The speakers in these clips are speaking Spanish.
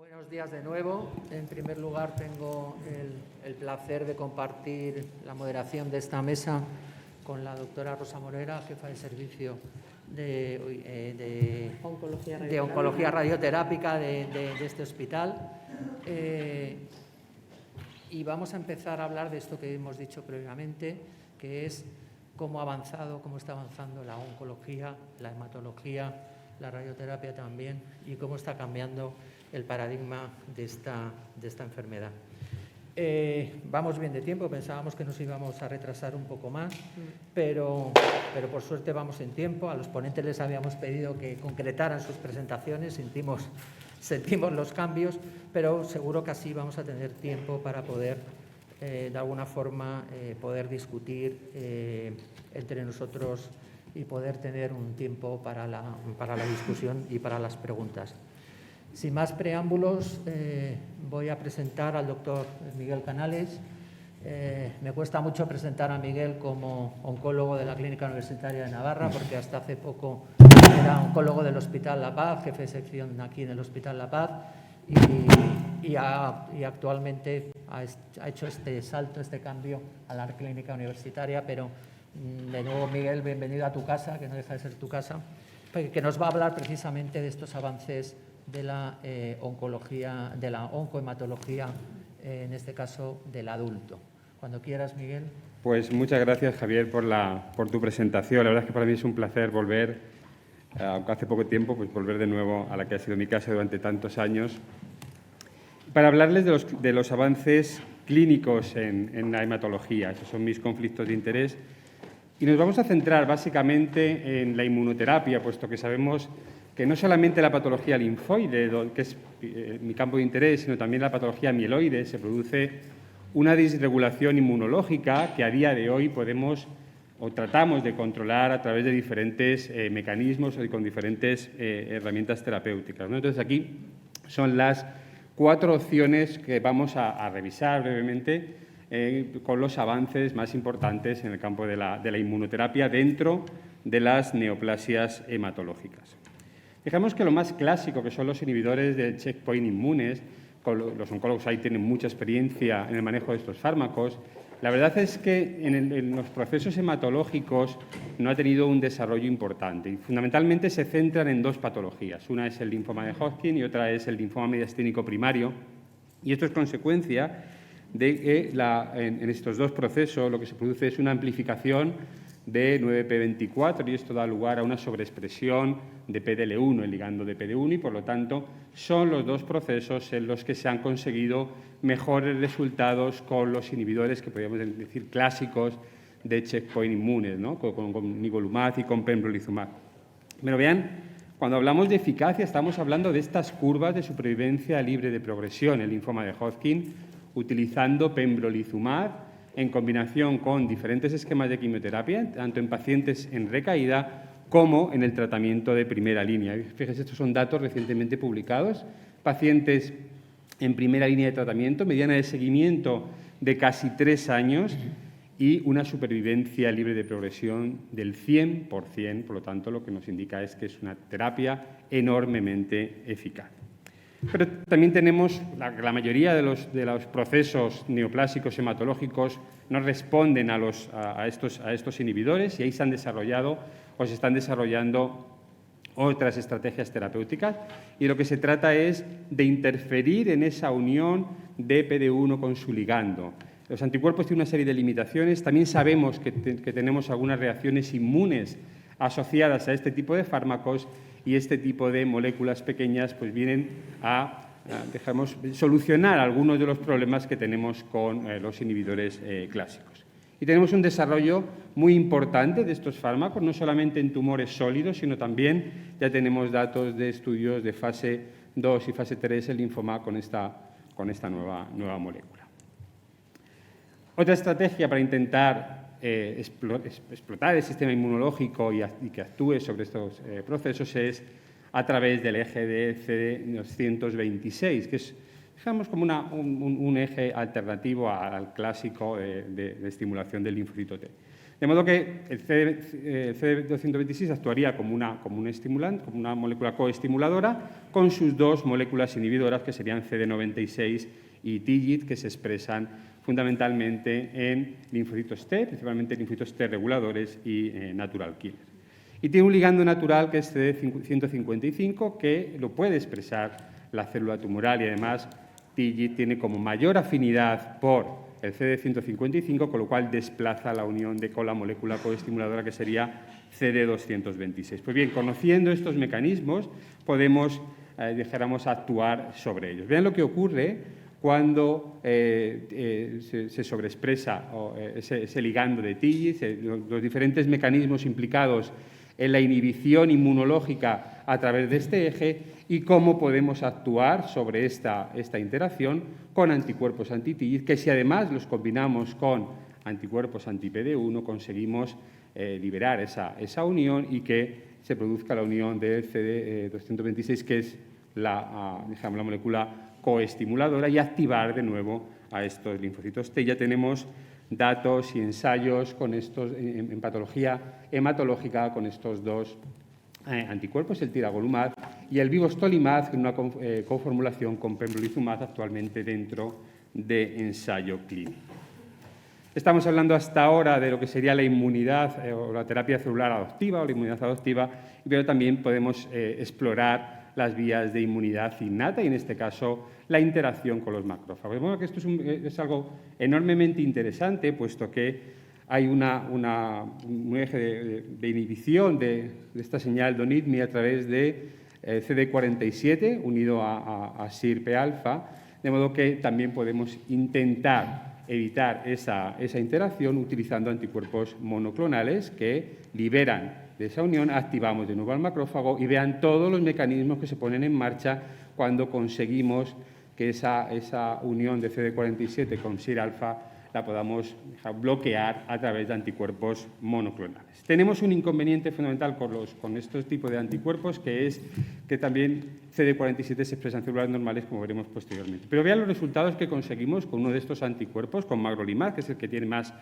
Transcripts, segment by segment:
Buenos días de nuevo. En primer lugar, tengo el placer de compartir la moderación de esta mesa con la doctora Rosa Morera, jefa de servicio de oncología radioterápica de este hospital. Y vamos a empezar a hablar de esto que hemos dicho previamente, que es cómo está avanzando la oncología, la hematología, la radioterapia también, y cómo está cambiando el paradigma de esta enfermedad. Vamos bien de tiempo, pensábamos que nos íbamos a retrasar un poco más, pero por suerte vamos en tiempo. A los ponentes les habíamos pedido que concretaran sus presentaciones, sentimos los cambios, pero seguro que así vamos a tener tiempo para poder, de alguna forma, poder discutir entre nosotros y poder tener un tiempo para la discusión y para las preguntas. Sin más preámbulos, voy a presentar al doctor Miguel Canales. Me cuesta mucho presentar a Miguel como oncólogo de la Clínica Universitaria de Navarra, porque hasta hace poco era oncólogo del Hospital La Paz, jefe de sección aquí en el Hospital La Paz, y actualmente ha hecho este salto, este cambio a la Clínica Universitaria. Pero de nuevo, Miguel, bienvenido a tu casa, que no deja de ser tu casa, que nos va a hablar precisamente de estos avances de la oncología, de la oncohematología, en este caso del adulto. Cuando quieras, Miguel. Pues muchas gracias, Javier, por tu presentación. La verdad es que para mí es un placer volver, aunque hace poco tiempo, pues volver de nuevo a la que ha sido mi casa durante tantos años, para hablarles de los avances clínicos en la hematología. Esos son mis conflictos de interés. Y nos vamos a centrar básicamente en la inmunoterapia, puesto que sabemos que no solamente la patología linfoide, que es mi campo de interés, sino también la patología mieloide, se produce una disregulación inmunológica que a día de hoy podemos o tratamos de controlar a través de diferentes mecanismos y con diferentes herramientas terapéuticas, ¿no? Entonces, aquí son las 4 opciones que vamos a revisar brevemente con los avances más importantes en el campo de la inmunoterapia dentro de las neoplasias hematológicas. Fijamos que lo más clásico, que son los inhibidores del checkpoint inmunes, los oncólogos ahí tienen mucha experiencia en el manejo de estos fármacos. La verdad es que en los procesos hematológicos no ha tenido un desarrollo importante y fundamentalmente se centran en 2 patologías. Una es el linfoma de Hodgkin y otra es el linfoma mediastínico primario. Y esto es consecuencia de que en estos 2 procesos lo que se produce es una amplificación de 9p24 y esto da lugar a una sobreexpresión de PDL1, el ligando de PD1, y por lo tanto son los 2 procesos en los que se han conseguido mejores resultados con los inhibidores que podríamos decir clásicos de checkpoint inmunes, ¿no? con nivolumab y con pembrolizumab. Pero vean, cuando hablamos de eficacia estamos hablando de estas curvas de supervivencia libre de progresión en linfoma de Hodgkin, utilizando pembrolizumab en combinación con diferentes esquemas de quimioterapia, tanto en pacientes en recaída como en el tratamiento de primera línea. Fíjense, estos son datos recientemente publicados. Pacientes en primera línea de tratamiento, mediana de seguimiento de casi 3 años y una supervivencia libre de progresión del 100%. Por lo tanto, lo que nos indica es que es una terapia enormemente eficaz. Pero también tenemos la mayoría de los procesos neoplásicos hematológicos no responden a estos inhibidores y ahí se han desarrollado o se están desarrollando otras estrategias terapéuticas y lo que se trata es de interferir en esa unión de PD1 con su ligando. Los anticuerpos tienen una serie de limitaciones. También sabemos que tenemos algunas reacciones inmunes asociadas a este tipo de fármacos y este tipo de moléculas pequeñas pues vienen a solucionar algunos de los problemas que tenemos con los inhibidores clásicos. Y tenemos un desarrollo muy importante de estos fármacos, no solamente en tumores sólidos, sino también ya tenemos datos de estudios de fase 2 y fase 3 en linfoma con esta nueva molécula. Otra estrategia para intentar explotar el sistema inmunológico y que actúe sobre estos procesos es a través del eje de CD226, que es, digamos, como un eje alternativo al clásico de estimulación del linfocito T. De modo que el CD226 actuaría como un estimulante, como una molécula coestimuladora, con sus dos moléculas inhibidoras, que serían CD96 y TIGIT, que se expresan fundamentalmente en linfocitos T, principalmente linfocitos T reguladores y natural killer. Y tiene un ligando natural que es CD155, que lo puede expresar la célula tumoral, y además TIGIT tiene como mayor afinidad por el CD155, con lo cual desplaza la unión con la molécula coestimuladora, que sería CD226. Pues bien, conociendo estos mecanismos, podemos, dijéramos, actuar sobre ellos. Vean lo que ocurre cuando se sobreexpresa ese ligando de TIGIT, los diferentes mecanismos implicados en la inhibición inmunológica a través de este eje, y cómo podemos actuar sobre esta interacción con anticuerpos anti-TIGIT, que si además los combinamos con anticuerpos anti-PD1, conseguimos liberar esa unión y que se produzca la unión del CD226, que es la molécula coestimuladora, y activar de nuevo a estos linfocitos T. Ya tenemos datos y ensayos con estos, en patología hematológica con estos dos anticuerpos, el tiragolumab y el vibostolimab, en una coformulación con pembrolizumab, actualmente dentro de ensayo clínico. Estamos hablando hasta ahora de lo que sería la inmunidad o la terapia celular adoptiva o la inmunidad adoptiva, pero también podemos explorar las vías de inmunidad innata y, en este caso, la interacción con los macrófagos. De modo que esto es algo enormemente interesante, puesto que hay un eje de inhibición de esta señal donidmi a través de CD47 unido a SIRP-alfa, de modo que también podemos intentar evitar esa interacción utilizando anticuerpos monoclonales que liberan de esa unión, activamos de nuevo al macrófago, y vean todos los mecanismos que se ponen en marcha cuando conseguimos que esa unión de CD47 con SIR-alfa la podamos bloquear a través de anticuerpos monoclonales. Tenemos un inconveniente fundamental con estos tipos de anticuerpos, que es que también CD47 se expresa en células normales, como veremos posteriormente. Pero vean los resultados que conseguimos con uno de estos anticuerpos, con magrolimab, que es el que tiene más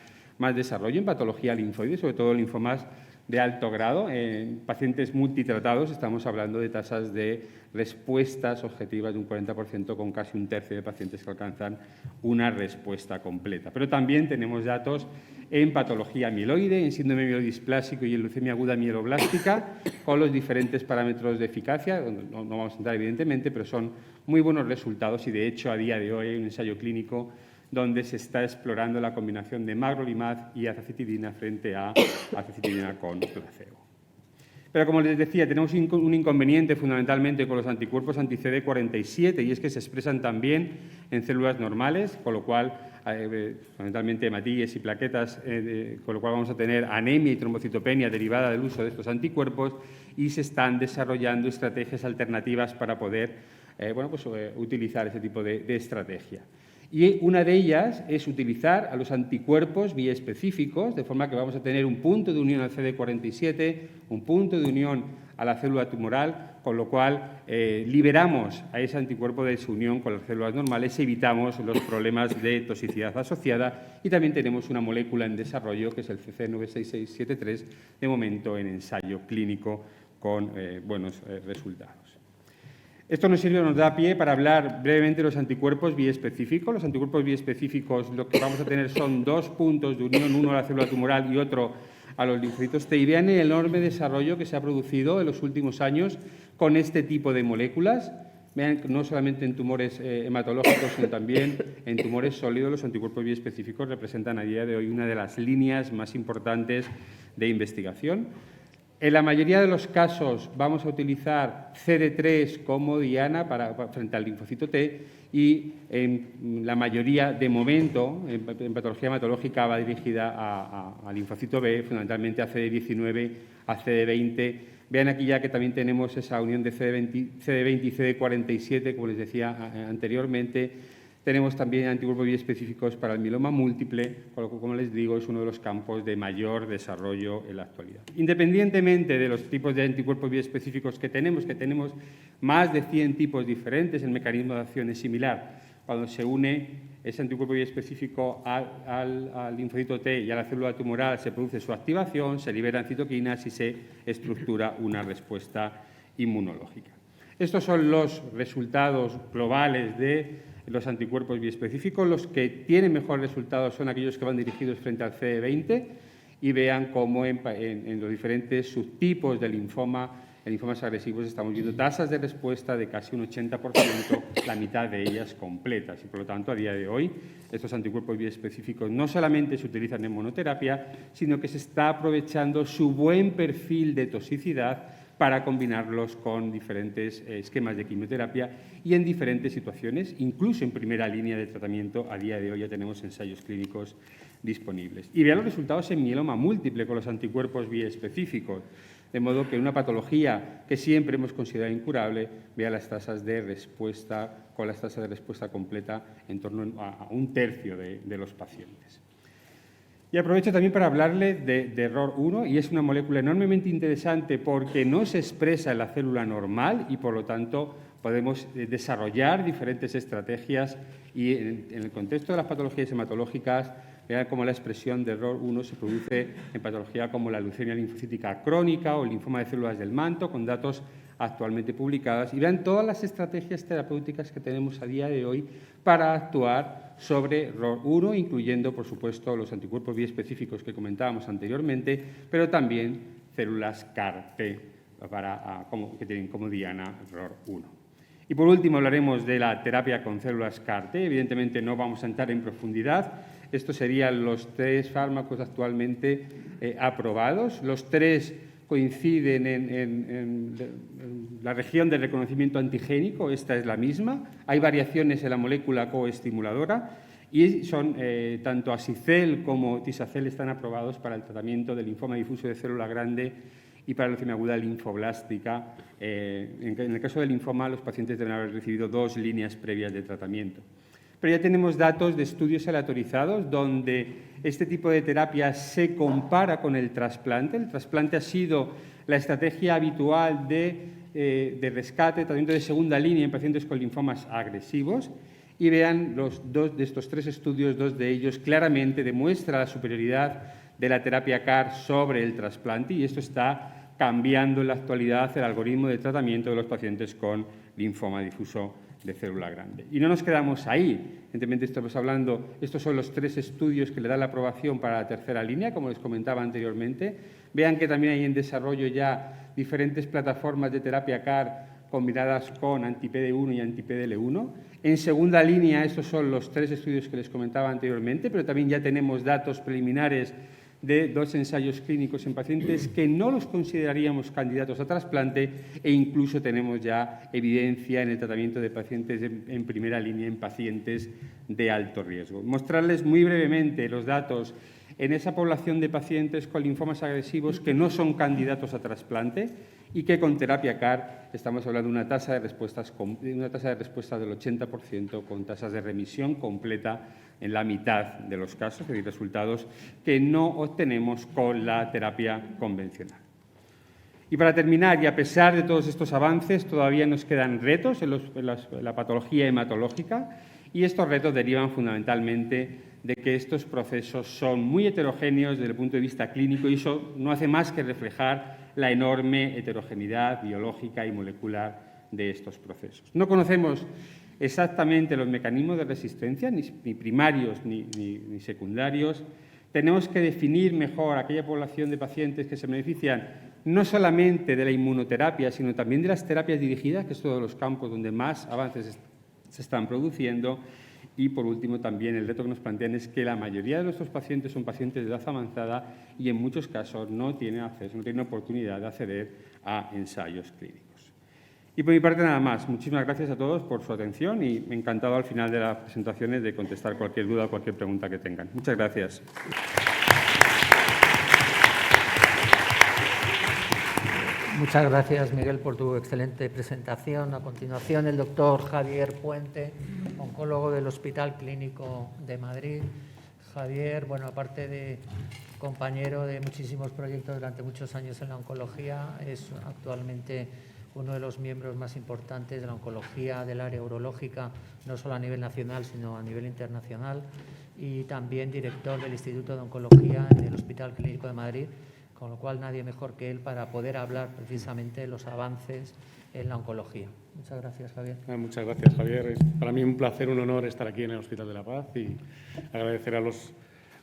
desarrollo en patología linfoide, sobre todo linfomas de alto grado. En pacientes multitratados estamos hablando de tasas de respuestas objetivas de un 40%, con casi un tercio de pacientes que alcanzan una respuesta completa. Pero también tenemos datos en patología mieloide, en síndrome mielodisplásico y en leucemia aguda mieloblástica, con los diferentes parámetros de eficacia. No vamos a entrar, evidentemente, pero son muy buenos resultados, y de hecho a día de hoy hay un ensayo clínico donde se está explorando la combinación de magrolimab y azacitidina frente a azacitidina con placebo. Pero, como les decía, tenemos un inconveniente fundamentalmente con los anticuerpos anti-CD47, y es que se expresan también en células normales, con lo cual, fundamentalmente hematíes y plaquetas, con lo cual vamos a tener anemia y trombocitopenia derivada del uso de estos anticuerpos, y se están desarrollando estrategias alternativas para poder utilizar ese tipo de estrategia. Y una de ellas es utilizar a los anticuerpos biespecíficos, de forma que vamos a tener un punto de unión al CD47, un punto de unión a la célula tumoral, con lo cual liberamos a ese anticuerpo de su unión con las células normales, evitamos los problemas de toxicidad asociada, y también tenemos una molécula en desarrollo, que es el CC96673, de momento en ensayo clínico con buenos resultados. Esto nos da pie para hablar brevemente de los anticuerpos biespecíficos. Los anticuerpos biespecíficos, lo que vamos a tener son dos puntos de unión, uno a la célula tumoral y otro a los linfocitos T. Y vean el enorme desarrollo que se ha producido en los últimos años con este tipo de moléculas. Vean, no solamente en tumores hematológicos, sino también en tumores sólidos, los anticuerpos biespecíficos representan a día de hoy una de las líneas más importantes de investigación. En la mayoría de los casos vamos a utilizar CD3 como diana frente al linfocito T, y en la mayoría, de momento, en patología hematológica va dirigida al linfocito B, fundamentalmente a CD19, a CD20. Vean aquí ya que también tenemos esa unión de CD20 y CD47, como les decía anteriormente. Tenemos también anticuerpos biespecíficos para el mieloma múltiple, como les digo, es uno de los campos de mayor desarrollo en la actualidad. Independientemente de los tipos de anticuerpos biespecíficos que tenemos más de 100 tipos diferentes, el mecanismo de acción es similar. cuando se une ese anticuerpo biespecífico al linfocito T y a la célula tumoral, se produce su activación, se liberan citoquinas y se estructura una respuesta inmunológica. Estos son los resultados globales de los anticuerpos biespecíficos. Los que tienen mejores resultados son aquellos que van dirigidos frente al CD20 y vean cómo en los diferentes subtipos de linfoma, en linfomas agresivos, estamos viendo tasas de respuesta de casi un 80%, la mitad de ellas completas. Y, por lo tanto, a día de hoy, estos anticuerpos biespecíficos no solamente se utilizan en monoterapia, sino que se está aprovechando su buen perfil de toxicidad para combinarlos con diferentes esquemas de quimioterapia y en diferentes situaciones, incluso en primera línea de tratamiento. A día de hoy ya tenemos ensayos clínicos disponibles. Y vean los resultados en mieloma múltiple con los anticuerpos biespecíficos, de modo que en una patología que siempre hemos considerado incurable, vea las tasas de respuesta, con las tasas de respuesta completa en torno a un tercio de los pacientes. Y aprovecho también para hablarle de ROR1, y es una molécula enormemente interesante porque no se expresa en la célula normal y, por lo tanto, podemos desarrollar diferentes estrategias y, en el contexto de las patologías hematológicas, vean cómo la expresión de ROR1 se produce en patología como la leucemia linfocítica crónica o el linfoma de células del manto, con datos actualmente publicadas, y vean todas las estrategias terapéuticas que tenemos a día de hoy para actuar sobre ROR1, incluyendo, por supuesto, los anticuerpos biespecíficos que comentábamos anteriormente, pero también células CAR-T que tienen como diana ROR1. Y, por último, hablaremos de la terapia con células CAR-T. Evidentemente, no vamos a entrar en profundidad. Estos serían los 3 fármacos actualmente aprobados. Los 3 coinciden en la región del reconocimiento antigénico, esta es la misma. Hay variaciones en la molécula coestimuladora y son tanto Acicel como Tisacel están aprobados para el tratamiento del linfoma difuso de célula grande y para la leucemia aguda linfoblástica. En el caso del linfoma, los pacientes deben haber recibido 2 líneas previas de tratamiento. Pero ya tenemos datos de estudios aleatorizados donde este tipo de terapia se compara con el trasplante. El trasplante ha sido la estrategia habitual de rescate, tratamiento de segunda línea en pacientes con linfomas agresivos. Y vean los 2 de estos 3 estudios, 2 de ellos claramente demuestra la superioridad de la terapia CAR sobre el trasplante, y esto está cambiando en la actualidad el algoritmo de tratamiento de los pacientes con linfoma difuso de célula grande. Y no nos quedamos ahí. Evidentemente, estamos hablando, estos son los 3 estudios que le dan la aprobación para la tercera línea, como les comentaba anteriormente. Vean que también hay en desarrollo ya diferentes plataformas de terapia CAR combinadas con anti-PD1 y anti-PDL1. En segunda línea, estos son los 3 estudios que les comentaba anteriormente, pero también ya tenemos datos preliminares de 2 ensayos clínicos en pacientes que no los consideraríamos candidatos a trasplante, e incluso tenemos ya evidencia en el tratamiento de pacientes en primera línea en pacientes de alto riesgo. Mostrarles muy brevemente los datos en esa población de pacientes con linfomas agresivos que no son candidatos a trasplante y que con terapia CAR estamos hablando de una tasa de respuesta del 80%, con tasas de remisión completa en la mitad de los casos, es decir, resultados que no obtenemos con la terapia convencional. Y para terminar, y a pesar de todos estos avances, todavía nos quedan retos en la patología hematológica, y estos retos derivan fundamentalmente de que estos procesos son muy heterogéneos desde el punto de vista clínico, y eso no hace más que reflejar la enorme heterogeneidad biológica y molecular de estos procesos. No conocemos exactamente los mecanismos de resistencia, ni primarios ni secundarios. Tenemos que definir mejor aquella población de pacientes que se benefician no solamente de la inmunoterapia, sino también de las terapias dirigidas, que es uno de los campos donde más avances se están produciendo. Y, por último, también el reto que nos plantean es que la mayoría de nuestros pacientes son pacientes de edad avanzada y, en muchos casos, no tienen acceso, no tienen oportunidad de acceder a ensayos clínicos. Y por mi parte nada más. Muchísimas gracias a todos por su atención y encantado al final de las presentaciones de contestar cualquier duda o cualquier pregunta que tengan. Muchas gracias. Muchas gracias, Miguel, por tu excelente presentación. A continuación, el doctor Javier Puente, oncólogo del Hospital Clínico de Madrid. Javier, bueno, aparte de compañero de muchísimos proyectos durante muchos años en la oncología, es actualmente uno de los miembros más importantes de la oncología del área urológica, no solo a nivel nacional, sino a nivel internacional, y también director del Instituto de Oncología en el Hospital Clínico de Madrid, con lo cual nadie mejor que él para poder hablar precisamente de los avances en la oncología. Muchas gracias, Javier. Muchas gracias, Javier. Es para mí un placer, un honor estar aquí en el Hospital de la Paz y agradecer a los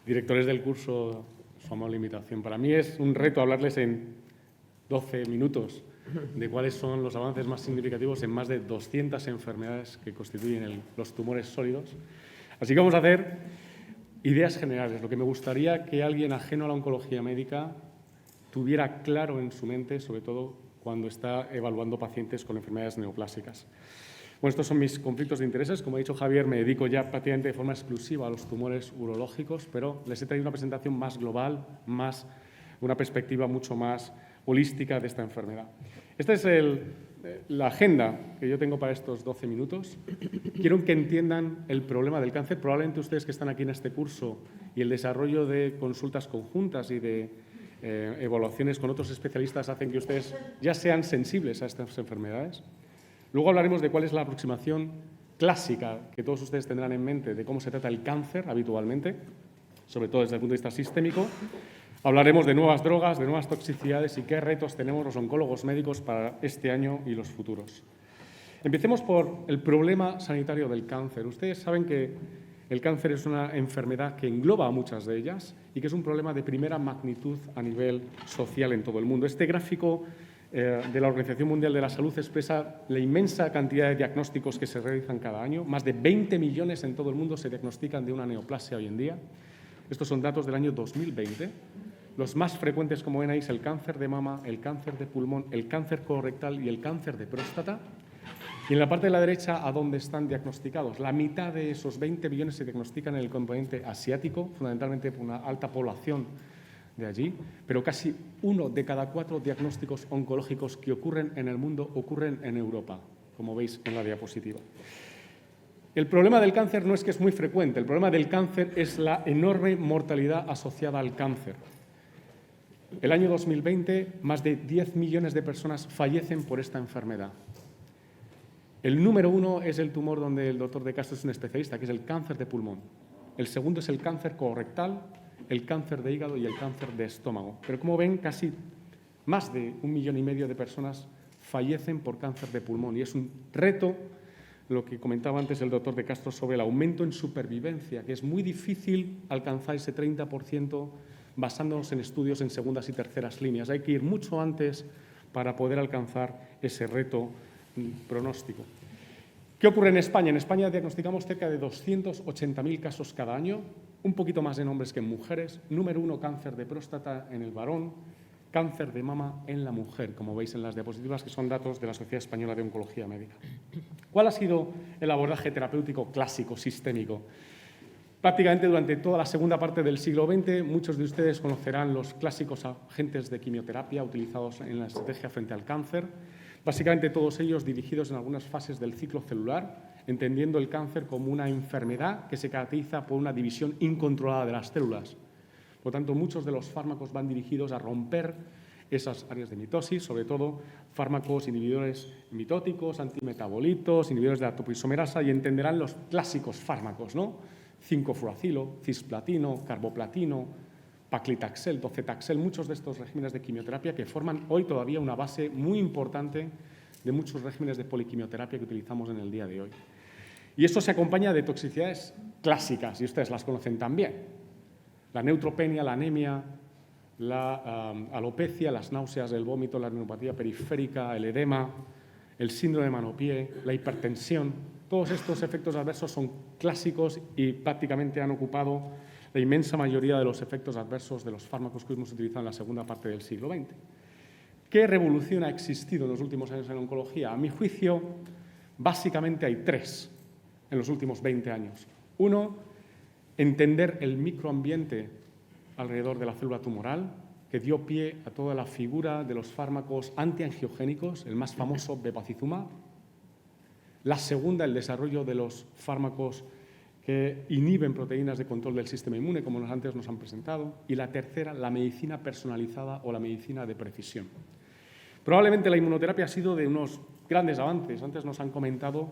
directores del curso su amable invitación. Para mí es un reto hablarles en 12 minutos de cuáles son los avances más significativos en más de 200 enfermedades que constituyen los tumores sólidos. Así que vamos a hacer ideas generales. Lo que me gustaría que alguien ajeno a la oncología médica tuviera claro en su mente, sobre todo cuando está evaluando pacientes con enfermedades neoplásicas. Bueno, estos son mis conflictos de intereses. Como ha dicho Javier, me dedico ya prácticamente de forma exclusiva a los tumores urológicos, pero les he traído una presentación más global, una perspectiva mucho más holística de esta enfermedad. Esta es la agenda que yo tengo para estos 12 minutos. Quiero que entiendan el problema del cáncer. Probablemente ustedes que están aquí en este curso y el desarrollo de consultas conjuntas y de evaluaciones con otros especialistas hacen que ustedes ya sean sensibles a estas enfermedades. Luego hablaremos de cuál es la aproximación clásica que todos ustedes tendrán en mente de cómo se trata el cáncer habitualmente, sobre todo desde el punto de vista sistémico. Hablaremos de nuevas drogas, de nuevas toxicidades y qué retos tenemos los oncólogos médicos para este año y los futuros. Empecemos por el problema sanitario del cáncer. Ustedes saben que el cáncer es una enfermedad que engloba a muchas de ellas y que es un problema de primera magnitud a nivel social en todo el mundo. Este gráfico de la Organización Mundial de la Salud expresa la inmensa cantidad de diagnósticos que se realizan cada año. Más de 20 millones en todo el mundo se diagnostican de una neoplasia hoy en día. Estos son datos del año 2020. Los más frecuentes, como ven ahí, es el cáncer de mama, el cáncer de pulmón, el cáncer colorectal y el cáncer de próstata. Y en la parte de la derecha, ¿a dónde están diagnosticados? La mitad de esos 20 millones se diagnostican en el componente asiático, fundamentalmente por una alta población de allí, pero casi 1 de cada 4 diagnósticos oncológicos que ocurren en el mundo ocurren en Europa, como veis en la diapositiva. El problema del cáncer no es que es muy frecuente, el problema del cáncer es la enorme mortalidad asociada al cáncer. El año 2020, más de 10 millones de personas fallecen por esta enfermedad. El número 1 es el tumor donde el doctor De Castro es un especialista, que es el cáncer de pulmón. El segundo es el cáncer colorectal, el cáncer de hígado y el cáncer de estómago. Pero como ven, casi más de 1,5 millones de personas fallecen por cáncer de pulmón. Y es un reto, lo que comentaba antes el doctor De Castro, sobre el aumento en supervivencia, que es muy difícil alcanzar ese 30% basándonos en estudios en segundas y terceras líneas. Hay que ir mucho antes para poder alcanzar ese reto pronóstico. ¿Qué ocurre en España? En España diagnosticamos cerca de 280.000 casos cada año, un poquito más en hombres que en mujeres. Número 1, cáncer de próstata en el varón, cáncer de mama en la mujer, como veis en las diapositivas, que son datos de la Sociedad Española de Oncología Médica. ¿Cuál ha sido el abordaje terapéutico clásico, sistémico? Prácticamente durante toda la segunda parte del siglo XX, muchos de ustedes conocerán los clásicos agentes de quimioterapia utilizados en la estrategia frente al cáncer, básicamente todos ellos dirigidos en algunas fases del ciclo celular, entendiendo el cáncer como una enfermedad que se caracteriza por una división incontrolada de las células. Por lo tanto, muchos de los fármacos van dirigidos a romper esas áreas de mitosis, sobre todo fármacos inhibidores mitóticos, antimetabolitos, inhibidores de la topoisomerasa, y entenderán los clásicos fármacos, ¿no? 5-fluoracilo, cisplatino, carboplatino, paclitaxel, docetaxel, muchos de estos regímenes de quimioterapia que forman hoy todavía una base muy importante de muchos regímenes de poliquimioterapia que utilizamos en el día de hoy. Y esto se acompaña de toxicidades clásicas, y ustedes las conocen también. La neutropenia, la anemia, la alopecia, las náuseas, el vómito, la neuropatía periférica, el edema, el síndrome de mano-pie, la hipertensión. Todos estos efectos adversos son clásicos y prácticamente han ocupado la inmensa mayoría de los efectos adversos de los fármacos que hemos utilizado en la segunda parte del siglo XX. ¿Qué revolución ha existido en los últimos años en la oncología? A mi juicio, básicamente hay 3 en los últimos 20 años. 1, entender el microambiente alrededor de la célula tumoral, que dio pie a toda la figura de los fármacos antiangiogénicos, el más famoso bevacizumab. La segunda, el desarrollo de los fármacos que inhiben proteínas de control del sistema inmune, como antes nos han presentado. Y la tercera, la medicina personalizada o la medicina de precisión. Probablemente la inmunoterapia ha sido de unos grandes avances. Antes nos han comentado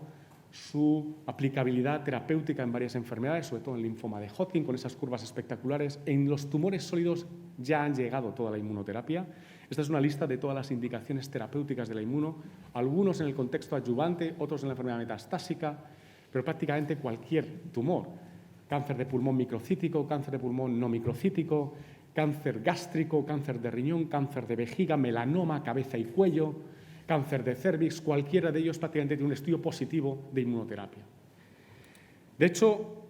su aplicabilidad terapéutica en varias enfermedades, sobre todo en el linfoma de Hodgkin, con esas curvas espectaculares. En los tumores sólidos ya han llegado toda la inmunoterapia. Esta es una lista de todas las indicaciones terapéuticas de la inmuno, algunos en el contexto adyuvante, otros en la enfermedad metastásica, pero prácticamente cualquier tumor. Cáncer de pulmón microcítico, cáncer de pulmón no microcítico, cáncer gástrico, cáncer de riñón, cáncer de vejiga, melanoma, cabeza y cuello, cáncer de cérvix, cualquiera de ellos prácticamente tiene un estudio positivo de inmunoterapia. De hecho,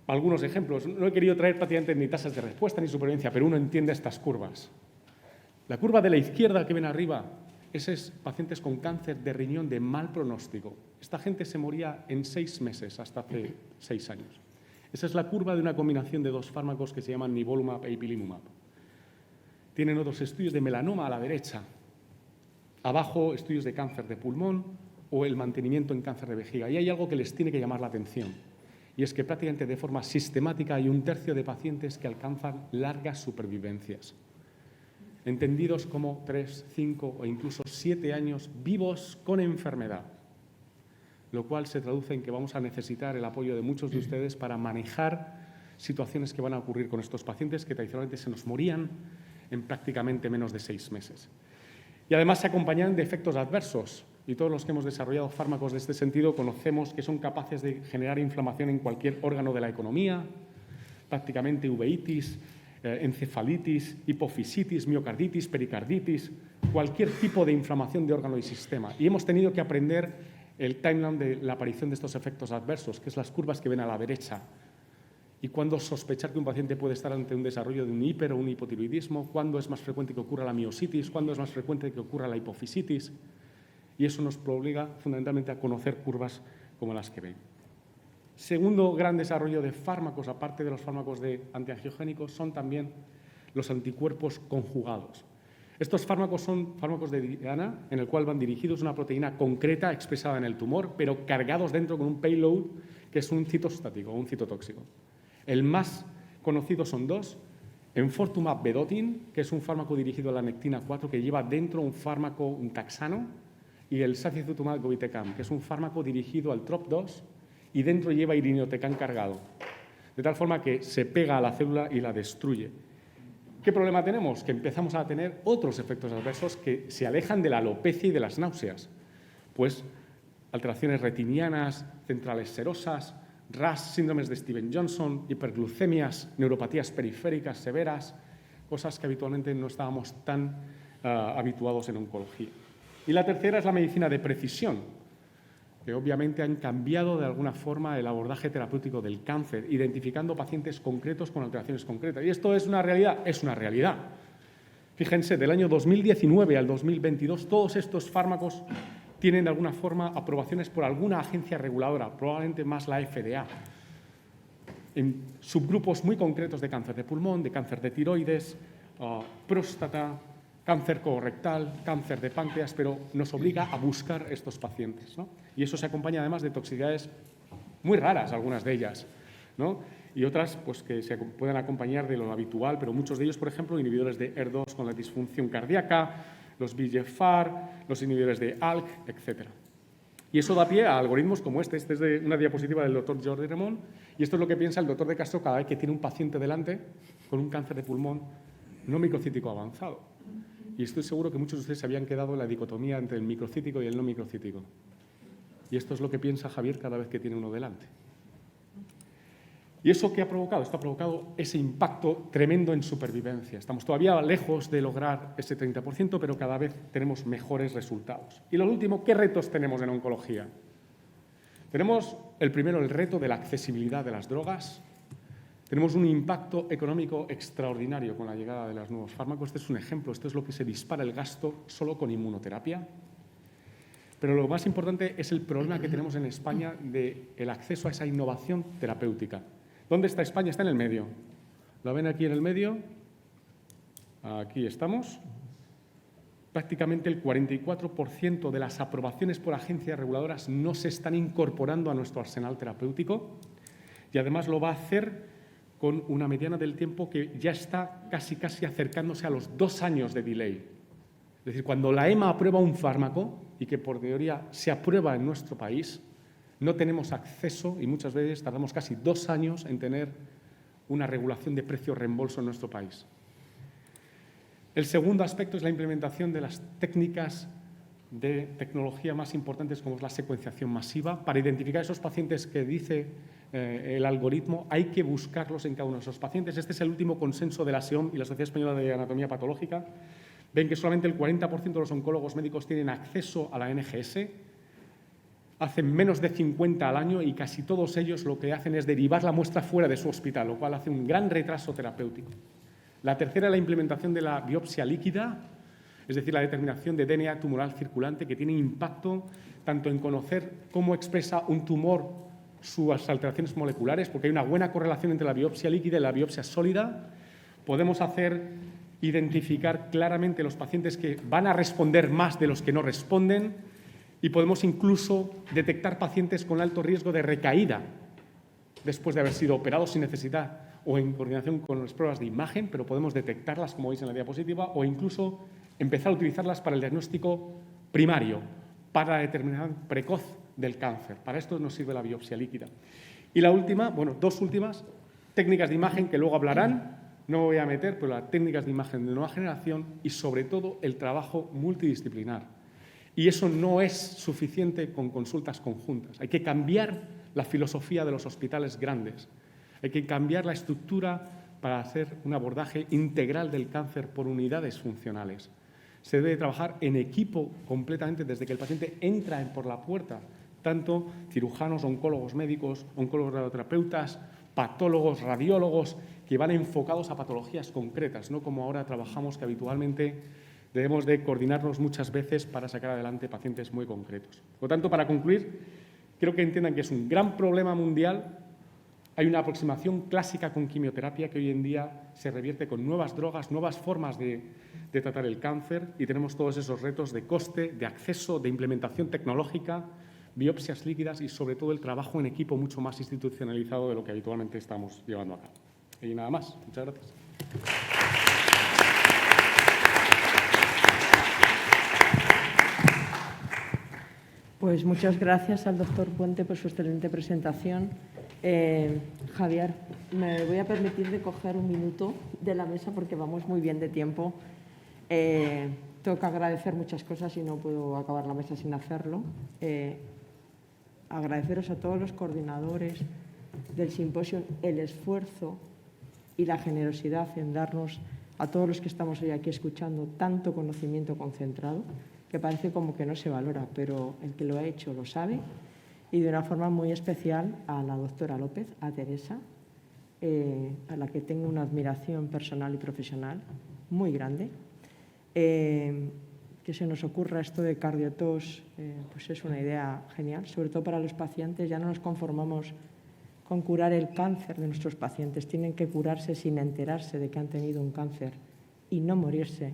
algunos ejemplos. No he querido traer prácticamente ni tasas de respuesta ni supervivencia, pero uno entiende estas curvas. La curva de la izquierda que ven arriba, esos pacientes con cáncer de riñón de mal pronóstico. Esta gente se moría en 6 meses, hasta hace 6 años. Esa es la curva de una combinación de 2 fármacos que se llaman nivolumab e ipilimumab. Tienen otros estudios de melanoma a la derecha. Abajo, estudios de cáncer de pulmón o el mantenimiento en cáncer de vejiga. Y hay algo que les tiene que llamar la atención. Y es que prácticamente de forma sistemática hay 1/3 de pacientes que alcanzan largas supervivencias, entendidos como 3, 5 o incluso 7 años vivos con enfermedad, lo cual se traduce en que vamos a necesitar el apoyo de muchos de ustedes para manejar situaciones que van a ocurrir con estos pacientes que tradicionalmente se nos morían en prácticamente menos de 6 meses. Y además se acompañan de efectos adversos. Y todos los que hemos desarrollado fármacos de este sentido conocemos que son capaces de generar inflamación en cualquier órgano de la economía, prácticamente uveitis, encefalitis, hipofisitis, miocarditis, pericarditis, cualquier tipo de inflamación de órgano y sistema. Y hemos tenido que aprender el timeline de la aparición de estos efectos adversos, que es las curvas que ven a la derecha. Y cuándo sospechar que un paciente puede estar ante un desarrollo de un hiper o un hipotiroidismo, cuándo es más frecuente que ocurra la miositis, cuándo es más frecuente que ocurra la hipofisitis. Y eso nos obliga fundamentalmente a conocer curvas como las que ven. Segundo gran desarrollo de fármacos, aparte de los fármacos antiangiogénicos, son también los anticuerpos conjugados. Estos fármacos son fármacos de diana, en el cual van dirigidos a una proteína concreta expresada en el tumor, pero cargados dentro con un payload que es un citostático o un citotóxico. El más conocido son 2, enfortumab vedotin, que es un fármaco dirigido a la nectina 4, que lleva dentro un fármaco, un taxano, y el sacituzumab govitecan, que es un fármaco dirigido al TROP2 y dentro lleva irinotecan cargado, de tal forma que se pega a la célula y la destruye. ¿Qué problema tenemos? Que empezamos a tener otros efectos adversos que se alejan de la alopecia y de las náuseas, pues alteraciones retinianas, centrales serosas, RAS, síndromes de Stevens-Johnson, hiperglucemias, neuropatías periféricas severas, cosas que habitualmente no estábamos tan habituados en oncología. Y la tercera es la medicina de precisión, que obviamente han cambiado de alguna forma el abordaje terapéutico del cáncer, identificando pacientes concretos con alteraciones concretas. ¿Y esto es una realidad? Es una realidad. Fíjense, del año 2019 al 2022, todos estos fármacos tienen de alguna forma aprobaciones por alguna agencia reguladora, probablemente más la FDA, en subgrupos muy concretos de cáncer de pulmón, de cáncer de tiroides, próstata, cáncer colorectal, cáncer de páncreas, pero nos obliga a buscar estos pacientes, ¿no? Y eso se acompaña además de toxicidades muy raras, algunas de ellas, ¿no? Y otras pues, que se pueden acompañar de lo habitual, pero muchos de ellos, por ejemplo, inhibidores de HER2 con la disfunción cardíaca, los VEGFR, los inhibidores de ALK, etc. Y eso da pie a algoritmos como este. Este es de una diapositiva del doctor Jordi Ramón, y esto es lo que piensa el doctor de Castro cada vez que tiene un paciente delante con un cáncer de pulmón no microcítico avanzado. Y estoy seguro que muchos de ustedes se habían quedado en la dicotomía entre el microcítico y el no microcítico. Y esto es lo que piensa Javier cada vez que tiene uno delante. ¿Y eso qué ha provocado? Esto ha provocado ese impacto tremendo en supervivencia. Estamos todavía lejos de lograr ese 30%, pero cada vez tenemos mejores resultados. Y lo último, ¿qué retos tenemos en oncología? Tenemos, el primero, el reto de la accesibilidad de las drogas. Tenemos un impacto económico extraordinario con la llegada de los nuevos fármacos. Este es un ejemplo, esto es lo que se dispara el gasto solo con inmunoterapia. Pero lo más importante es el problema que tenemos en España del acceso a esa innovación terapéutica. ¿Dónde está España? Está en el medio. ¿Lo ven aquí en el medio? Aquí estamos. Prácticamente el 44% de las aprobaciones por agencias reguladoras no se están incorporando a nuestro arsenal terapéutico, y además lo va a hacer con una mediana del tiempo que ya está casi acercándose a los 2 años de delay. Es decir, cuando la EMA aprueba un fármaco y que por teoría se aprueba en nuestro país, no tenemos acceso y muchas veces tardamos casi 2 años en tener una regulación de precio-reembolso en nuestro país. El segundo aspecto es la implementación de las técnicas de tecnología más importantes, como es la secuenciación masiva. Para identificar esos pacientes que dice el algoritmo, hay que buscarlos en cada uno de esos pacientes. Este es el último consenso de la SEOM y la Sociedad Española de Anatomía Patológica. Ven que solamente el 40% de los oncólogos médicos tienen acceso a la NGS. Hacen menos de 50 al año y casi todos ellos lo que hacen es derivar la muestra fuera de su hospital, lo cual hace un gran retraso terapéutico. La tercera es la implementación de la biopsia líquida, es decir, la determinación de DNA tumoral circulante, que tiene impacto tanto en conocer cómo expresa un tumor sus alteraciones moleculares, porque hay una buena correlación entre la biopsia líquida y la biopsia sólida. Podemos identificar claramente los pacientes que van a responder más de los que no responden y podemos incluso detectar pacientes con alto riesgo de recaída después de haber sido operados sin necesidad o en coordinación con las pruebas de imagen, pero podemos detectarlas, como veis en la diapositiva, o incluso empezar a utilizarlas para el diagnóstico primario, para la determinación precoz del cáncer. Para esto nos sirve la biopsia líquida. Y la última, bueno, 2 últimas, técnicas de imagen que luego hablarán, no me voy a meter, pero las técnicas de imagen de nueva generación y, sobre todo, el trabajo multidisciplinar. Y eso no es suficiente con consultas conjuntas. Hay que cambiar la filosofía de los hospitales grandes. Hay que cambiar la estructura para hacer un abordaje integral del cáncer por unidades funcionales. Se debe trabajar en equipo completamente desde que el paciente entra por la puerta, tanto cirujanos, oncólogos médicos, oncólogos radioterapeutas, patólogos, radiólogos, que van enfocados a patologías concretas, no como ahora trabajamos, que habitualmente debemos de coordinarnos muchas veces para sacar adelante pacientes muy concretos. Por lo tanto, para concluir, creo que entiendan que es un gran problema mundial. Hay una aproximación clásica con quimioterapia que hoy en día se revierte con nuevas drogas, nuevas formas de tratar el cáncer, y tenemos todos esos retos de coste, de acceso, de implementación tecnológica, biopsias líquidas y, sobre todo, el trabajo en equipo mucho más institucionalizado de lo que habitualmente estamos llevando a cabo. Y nada más. Muchas gracias. Pues muchas gracias al doctor Puente por su excelente presentación. Javier, me voy a permitir de coger un minuto de la mesa porque vamos muy bien de tiempo. Tengo que agradecer muchas cosas y no puedo acabar la mesa sin hacerlo. Agradeceros a todos los coordinadores del simposio el esfuerzo y la generosidad en darnos a todos los que estamos hoy aquí escuchando tanto conocimiento concentrado, que parece como que no se valora, pero el que lo ha hecho lo sabe. Y de una forma muy especial a la doctora López, a Teresa, a la que tengo una admiración personal y profesional muy grande. Que se nos ocurra esto de cardiotos, pues es una idea genial, sobre todo para los pacientes. Ya no nos conformamos con curar el cáncer de nuestros pacientes, tienen que curarse sin enterarse de que han tenido un cáncer y no morirse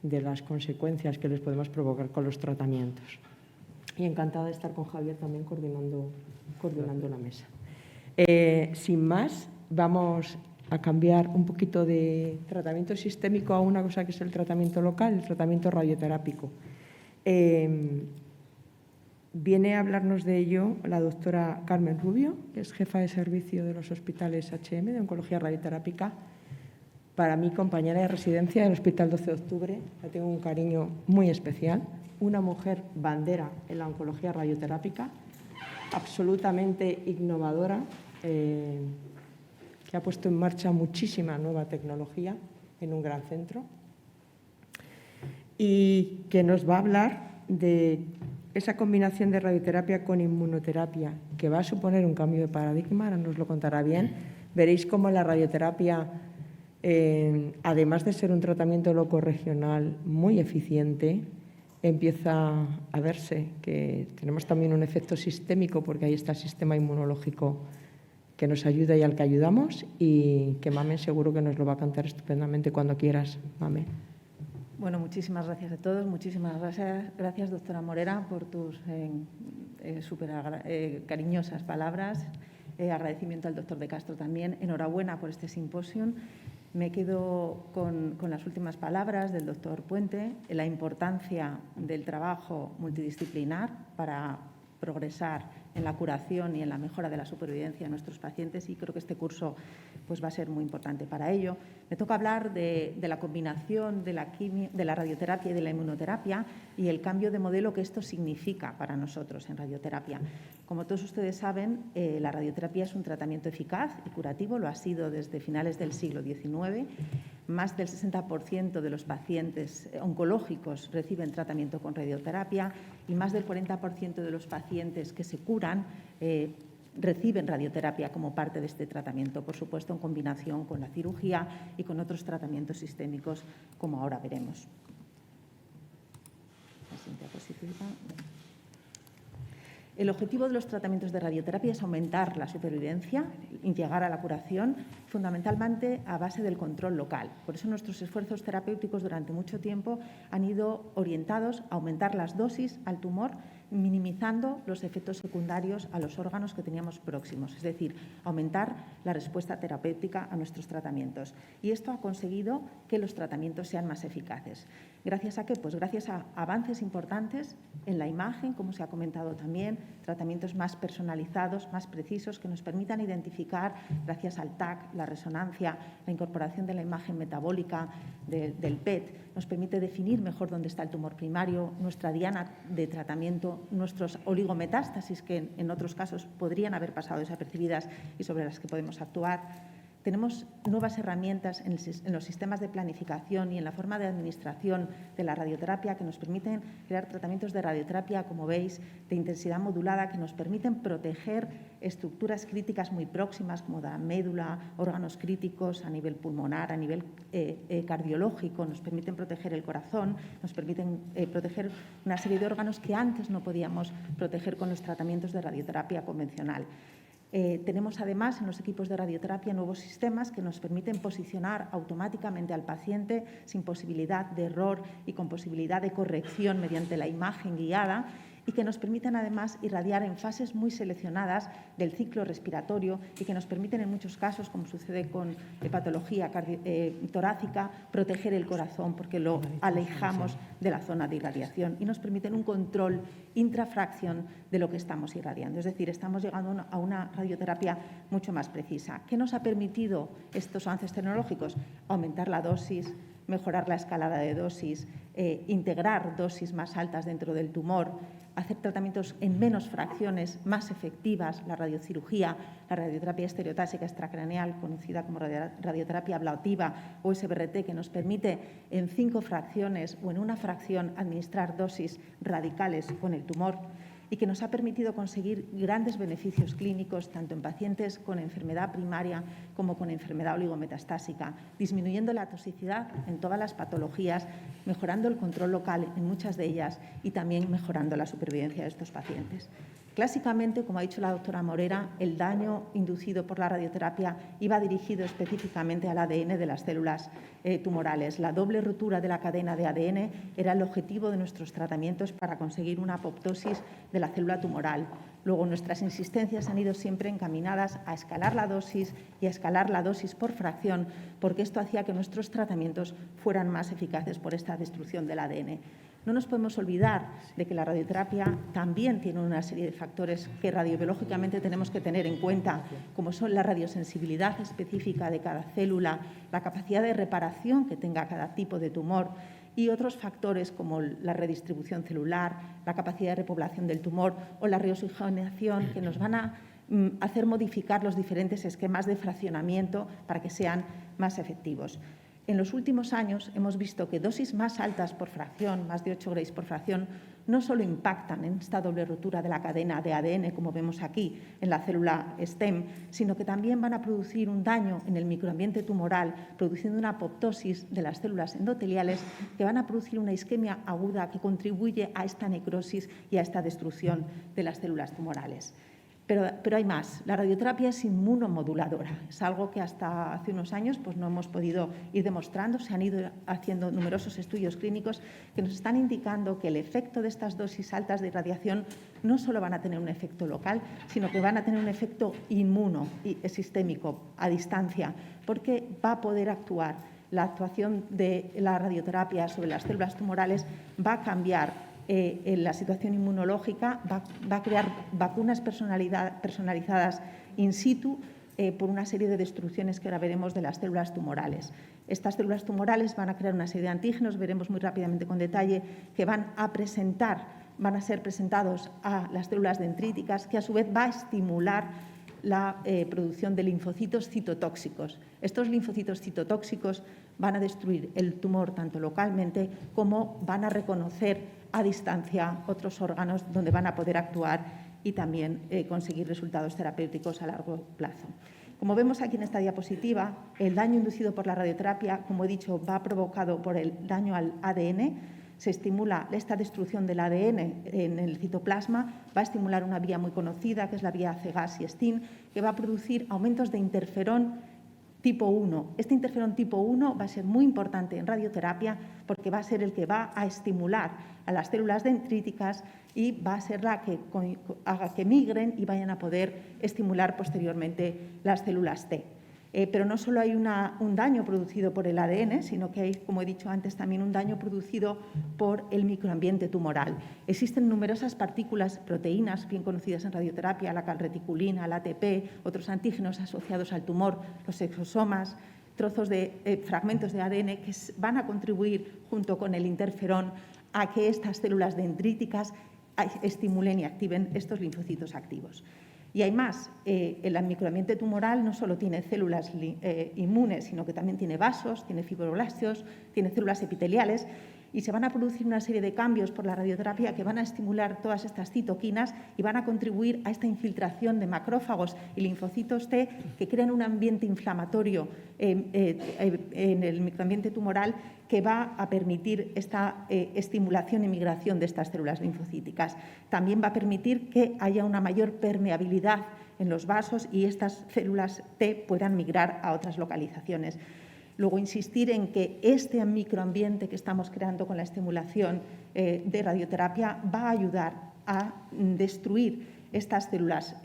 de las consecuencias que les podemos provocar con los tratamientos. Y encantada de estar con Javier también coordinando la mesa. Sin más, vamos a cambiar un poquito de tratamiento sistémico a una cosa que es el tratamiento local, el tratamiento radioterápico. Viene a hablarnos de ello la doctora Carmen Rubio, que es jefa de servicio de los hospitales HM de Oncología Radioterápica. Para mí, compañera de residencia del Hospital 12 de Octubre, la tengo un cariño muy especial. Una mujer bandera en la oncología radioterápica, absolutamente innovadora, que ha puesto en marcha muchísima nueva tecnología en un gran centro y que nos va a hablar de esa combinación de radioterapia con inmunoterapia, que va a suponer un cambio de paradigma, ahora nos lo contará bien. Veréis cómo la radioterapia, además de ser un tratamiento locorregional muy eficiente, empieza a verse que tenemos también un efecto sistémico, porque ahí está el sistema inmunológico que nos ayuda y al que ayudamos, y que Mamen seguro que nos lo va a cantar estupendamente cuando quieras, Mamen. Bueno, muchísimas gracias a todos, muchísimas gracias doctora Morera por tus súper cariñosas palabras, agradecimiento al doctor De Castro también, enhorabuena por este simposio Me quedo con las últimas palabras del doctor Puente, la importancia del trabajo multidisciplinar para progresar en la curación y en la mejora de la supervivencia de nuestros pacientes, y creo que este curso pues, va a ser muy importante para ello. Me toca hablar de la combinación de la radioterapia y de la inmunoterapia y el cambio de modelo que esto significa para nosotros en radioterapia. Como todos ustedes saben, la radioterapia es un tratamiento eficaz y curativo, lo ha sido desde finales del siglo XIX. Más del 60% de los pacientes oncológicos reciben tratamiento con radioterapia y más del 40% de los pacientes que se curan reciben radioterapia como parte de este tratamiento, por supuesto en combinación con la cirugía y con otros tratamientos sistémicos, como ahora veremos. La siguiente diapositiva. El objetivo de los tratamientos de radioterapia es aumentar la supervivencia y llegar a la curación, fundamentalmente a base del control local. Por eso nuestros esfuerzos terapéuticos durante mucho tiempo han ido orientados a aumentar las dosis al tumor, minimizando los efectos secundarios a los órganos que teníamos próximos, es decir, aumentar la respuesta terapéutica a nuestros tratamientos. Y esto ha conseguido que los tratamientos sean más eficaces. ¿Gracias a qué? Pues gracias a avances importantes en la imagen, como se ha comentado también, tratamientos más personalizados, más precisos, que nos permitan identificar, gracias al TAC, la resonancia, la incorporación de la imagen metabólica del PET, nos permite definir mejor dónde está el tumor primario, nuestra diana de tratamiento, nuestros oligometástasis, que en otros casos podrían haber pasado desapercibidas y sobre las que podemos actuar. Tenemos nuevas herramientas en los sistemas de planificación y en la forma de administración de la radioterapia que nos permiten crear tratamientos de radioterapia, como veis, de intensidad modulada, que nos permiten proteger estructuras críticas muy próximas, como la médula, órganos críticos a nivel pulmonar, a nivel cardiológico, nos permiten proteger el corazón, nos permiten proteger una serie de órganos que antes no podíamos proteger con los tratamientos de radioterapia convencional. Tenemos además en los equipos de radioterapia nuevos sistemas que nos permiten posicionar automáticamente al paciente sin posibilidad de error y con posibilidad de corrección mediante la imagen guiada, y que nos permiten además irradiar en fases muy seleccionadas del ciclo respiratorio y que nos permiten en muchos casos, como sucede con patología torácica, proteger el corazón porque lo alejamos de la zona de irradiación, y nos permiten un control intrafracción de lo que estamos irradiando. Es decir, estamos llegando a una radioterapia mucho más precisa. ¿Qué nos ha permitido estos avances tecnológicos? Aumentar la dosis, mejorar la escalada de dosis, integrar dosis más altas dentro del tumor, hacer tratamientos en menos fracciones, más efectivas, la radiocirugía, la radioterapia estereotáxica extracraneal, conocida como radioterapia ablativa o SBRT, que nos permite en 5 fracciones o en una fracción administrar dosis radicales con el tumor, y que nos ha permitido conseguir grandes beneficios clínicos tanto en pacientes con enfermedad primaria como con enfermedad oligometastásica, disminuyendo la toxicidad en todas las patologías, mejorando el control local en muchas de ellas y también mejorando la supervivencia de estos pacientes. Clásicamente, como ha dicho la doctora Morera, el daño inducido por la radioterapia iba dirigido específicamente al ADN de las células tumorales. La doble rotura de la cadena de ADN era el objetivo de nuestros tratamientos para conseguir una apoptosis de la célula tumoral. Luego, nuestras insistencias han ido siempre encaminadas a escalar la dosis y a escalar la dosis por fracción, porque esto hacía que nuestros tratamientos fueran más eficaces por esta destrucción del ADN. No nos podemos olvidar de que la radioterapia también tiene una serie de factores que radiobiológicamente tenemos que tener en cuenta, como son la radiosensibilidad específica de cada célula, la capacidad de reparación que tenga cada tipo de tumor y otros factores como la redistribución celular, la capacidad de repoblación del tumor o la reoxigenación, que nos van a hacer modificar los diferentes esquemas de fraccionamiento para que sean más efectivos. En los últimos años hemos visto que dosis más altas por fracción, más de 8 Grays por fracción, no solo impactan en esta doble rotura de la cadena de ADN, como vemos aquí en la célula STEM, sino que también van a producir un daño en el microambiente tumoral, produciendo una apoptosis de las células endoteliales que van a producir una isquemia aguda que contribuye a esta necrosis y a esta destrucción de las células tumorales. Pero hay más. La radioterapia es inmunomoduladora. Es algo que hasta hace unos años pues, no hemos podido ir demostrando. Se han ido haciendo numerosos estudios clínicos que nos están indicando que el efecto de estas dosis altas de irradiación no solo van a tener un efecto local, sino que van a tener un efecto inmuno y sistémico a distancia, porque va a poder actuar. La actuación de la radioterapia sobre las células tumorales va a cambiar en la situación inmunológica, va a crear vacunas personalizadas in situ por una serie de destrucciones que ahora veremos de las células tumorales. Estas células tumorales van a crear una serie de antígenos, veremos muy rápidamente con detalle, que van a ser presentados a las células dendríticas, que a su vez va a estimular la producción de linfocitos citotóxicos. Estos linfocitos citotóxicos van a destruir el tumor tanto localmente como van a reconocer a distancia otros órganos donde van a poder actuar y también conseguir resultados terapéuticos a largo plazo. Como vemos aquí en esta diapositiva, el daño inducido por la radioterapia, como he dicho, va provocado por el daño al ADN. Se estimula esta destrucción del ADN en el citoplasma, va a estimular una vía muy conocida, que es la vía CGAS y STIN, que va a producir aumentos de interferón tipo 1. Este interferón tipo 1 va a ser muy importante en radioterapia porque va a ser el que va a estimular a las células dendríticas y va a ser la que haga que migren y vayan a poder estimular posteriormente las células T. Pero no solo hay un daño producido por el ADN, sino que hay, como he dicho antes, también un daño producido por el microambiente tumoral. Existen numerosas partículas, proteínas bien conocidas en radioterapia, la calreticulina, el ATP, otros antígenos asociados al tumor, los exosomas, trozos de fragmentos de ADN que van a contribuir junto con el interferón a que estas células dendríticas estimulen y activen estos linfocitos activos. Y hay más, el microambiente tumoral no solo tiene células inmunes, sino que también tiene vasos, tiene fibroblastos, tiene células epiteliales y se van a producir una serie de cambios por la radioterapia que van a estimular todas estas citoquinas y van a contribuir a esta infiltración de macrófagos y linfocitos T que crean un ambiente inflamatorio en el microambiente tumoral que va a permitir esta estimulación y migración de estas células linfocíticas. También va a permitir que haya una mayor permeabilidad en los vasos y estas células T puedan migrar a otras localizaciones. Luego, insistir en que este microambiente que estamos creando con la estimulación de radioterapia va a ayudar a destruir estas células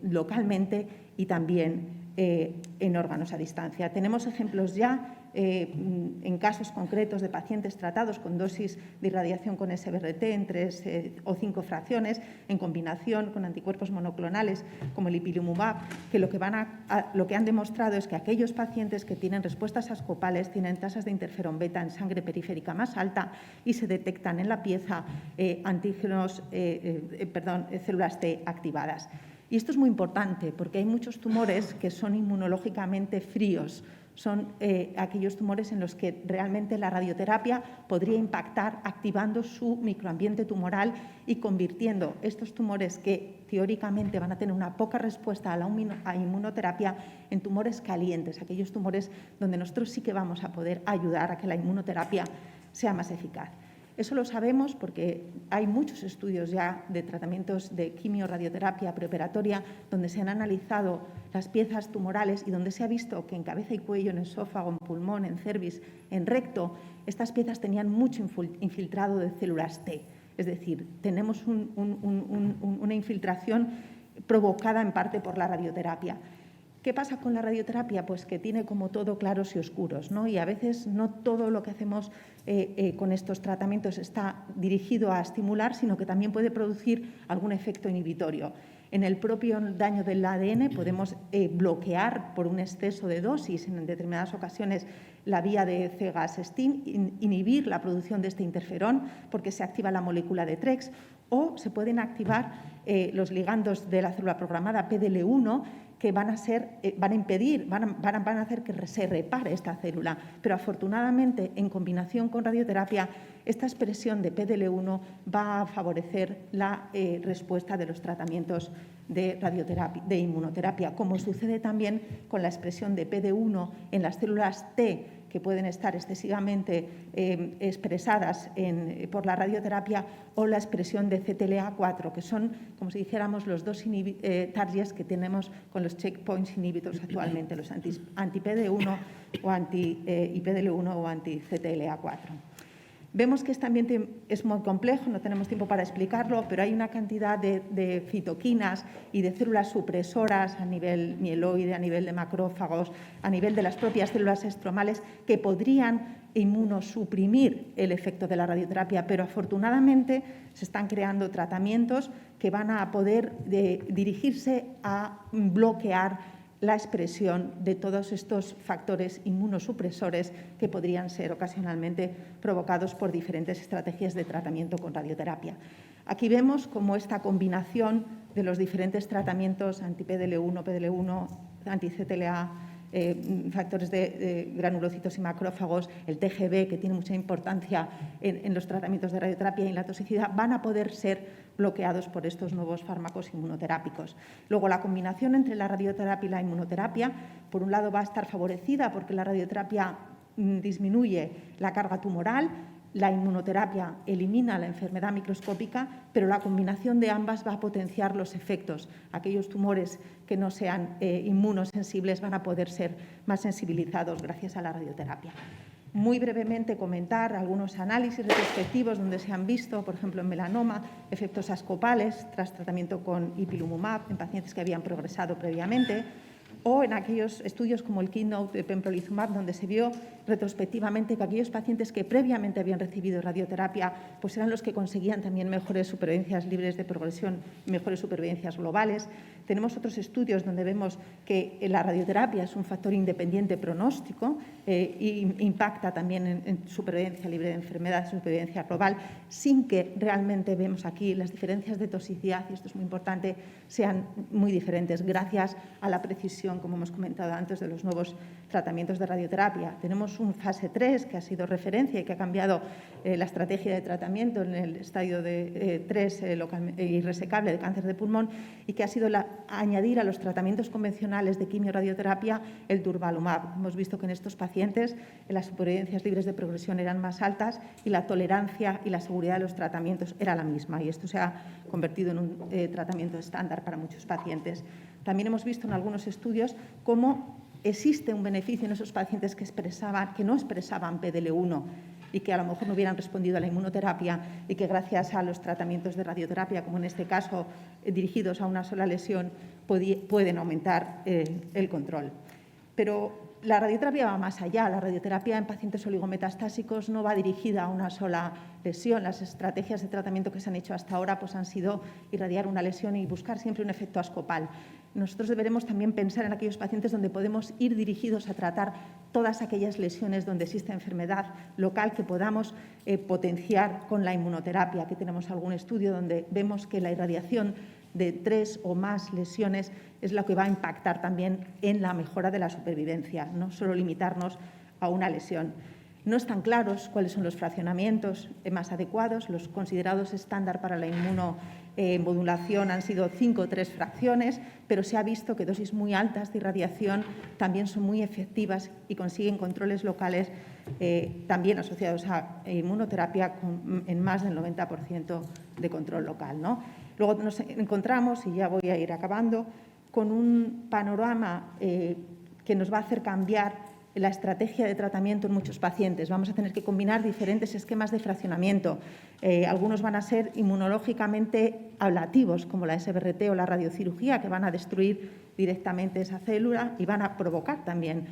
localmente y también en órganos a distancia. Tenemos ejemplos ya en casos concretos de pacientes tratados con dosis de irradiación con SBRT en 3 o 5 fracciones, en combinación con anticuerpos monoclonales como el ipilimumab, que lo que han demostrado es que aquellos pacientes que tienen respuestas ascopales tienen tasas de interferón beta en sangre periférica más alta y se detectan en la pieza células T activadas. Y esto es muy importante porque hay muchos tumores que son inmunológicamente fríos. Son aquellos tumores en los que realmente la radioterapia podría impactar activando su microambiente tumoral y convirtiendo estos tumores que teóricamente van a tener una poca respuesta a la inmunoterapia en tumores calientes, aquellos tumores donde nosotros sí que vamos a poder ayudar a que la inmunoterapia sea más eficaz. Eso lo sabemos porque hay muchos estudios ya de tratamientos de quimio-radioterapia preoperatoria donde se han analizado las piezas tumorales y donde se ha visto que en cabeza y cuello, en esófago, en pulmón, en cervix, en recto, estas piezas tenían mucho infiltrado de células T. Es decir, tenemos una infiltración provocada en parte por la radioterapia. ¿Qué pasa con la radioterapia? Pues que tiene como todo claros y oscuros, ¿no? Y a veces no todo lo que hacemos con estos tratamientos está dirigido a estimular, sino que también puede producir algún efecto inhibitorio. En el propio daño del ADN podemos bloquear por un exceso de dosis en determinadas ocasiones la vía de CGAS-STIN, inhibir la producción de este interferón porque se activa la molécula de TREX o se pueden activar los ligandos de la célula programada PDL1 que van a hacer que se repare esta célula. Pero afortunadamente, en combinación con radioterapia, esta expresión de PDL1 va a favorecer la respuesta de los tratamientos de radioterapia, de inmunoterapia, como sucede también con la expresión de PD1 en las células T que pueden estar excesivamente expresadas por la radioterapia, o la expresión de CTLA4, que son, como si dijéramos, los dos targets que tenemos con los checkpoints inhibitors actualmente, los anti-PD1 o anti-IPDL1 o anti-CTLA4. Vemos que este ambiente es muy complejo, no tenemos tiempo para explicarlo, pero hay una cantidad de citoquinas y de células supresoras a nivel mieloide, a nivel de macrófagos, a nivel de las propias células estromales que podrían inmunosuprimir el efecto de la radioterapia, pero afortunadamente se están creando tratamientos que van a poder dirigirse a bloquear la expresión de todos estos factores inmunosupresores que podrían ser ocasionalmente provocados por diferentes estrategias de tratamiento con radioterapia. Aquí vemos cómo esta combinación de los diferentes tratamientos anti-PDL1, PDL1, anti-CTLA, factores de granulocitos y macrófagos, el TGB, que tiene mucha importancia en los tratamientos de radioterapia y en la toxicidad, van a poder ser bloqueados por estos nuevos fármacos inmunoterápicos. Luego, la combinación entre la radioterapia y la inmunoterapia, por un lado, va a estar favorecida porque la radioterapia disminuye la carga tumoral, la inmunoterapia elimina la enfermedad microscópica, pero la combinación de ambas va a potenciar los efectos. Aquellos tumores que no sean inmunosensibles van a poder ser más sensibilizados gracias a la radioterapia. Muy brevemente comentar algunos análisis retrospectivos donde se han visto, por ejemplo, en melanoma, efectos ascopales tras tratamiento con ipilimumab en pacientes que habían progresado previamente, o en aquellos estudios como el Keynote de pembrolizumab, donde se vio retrospectivamente que aquellos pacientes que previamente habían recibido radioterapia pues eran los que conseguían también mejores supervivencias libres de progresión, mejores supervivencias globales. Tenemos otros estudios donde vemos que la radioterapia es un factor independiente pronóstico e impacta también en supervivencia libre de enfermedad, supervivencia global, sin que realmente vemos aquí las diferencias de toxicidad, y esto es muy importante, sean muy diferentes gracias a la precisión, como hemos comentado antes, de los nuevos tratamientos de radioterapia. Tenemos un fase 3 que ha sido referencia y que ha cambiado la estrategia de tratamiento en el estadio de 3 irresecable de cáncer de pulmón, y que ha sido añadir a los tratamientos convencionales de quimioradioterapia el durvalumab. Hemos visto que en estos pacientes las supervivencias libres de progresión eran más altas y la tolerancia y la seguridad de los tratamientos era la misma, y esto se ha convertido en un tratamiento estándar para muchos pacientes. También hemos visto en algunos estudios cómo existe un beneficio en esos pacientes que no expresaban PDL1 y que a lo mejor no hubieran respondido a la inmunoterapia, y que gracias a los tratamientos de radioterapia, como en este caso dirigidos a una sola lesión, pueden aumentar el control. Pero la radioterapia va más allá. La radioterapia en pacientes oligometastásicos no va dirigida a una sola lesión. Las estrategias de tratamiento que se han hecho hasta ahora pues han sido irradiar una lesión y buscar siempre un efecto ascopal. Nosotros deberemos también pensar en aquellos pacientes donde podemos ir dirigidos a tratar todas aquellas lesiones donde existe enfermedad local que podamos potenciar con la inmunoterapia. Aquí tenemos algún estudio donde vemos que la irradiación de 3 o más lesiones es lo que va a impactar también en la mejora de la supervivencia, no solo limitarnos a una lesión. No están claros cuáles son los fraccionamientos más adecuados. Los considerados estándar para la inmunomodulación han sido 5 o 3 fracciones, pero se ha visto que dosis muy altas de irradiación también son muy efectivas y consiguen controles locales también asociados a inmunoterapia en más del 90% de control local, ¿no? Luego nos encontramos, y ya voy a ir acabando, con un panorama que nos va a hacer cambiar la estrategia de tratamiento en muchos pacientes. Vamos a tener que combinar diferentes esquemas de fraccionamiento. Algunos van a ser inmunológicamente ablativos, como la SBRT o la radiocirugía, que van a destruir directamente esa célula y van a provocar también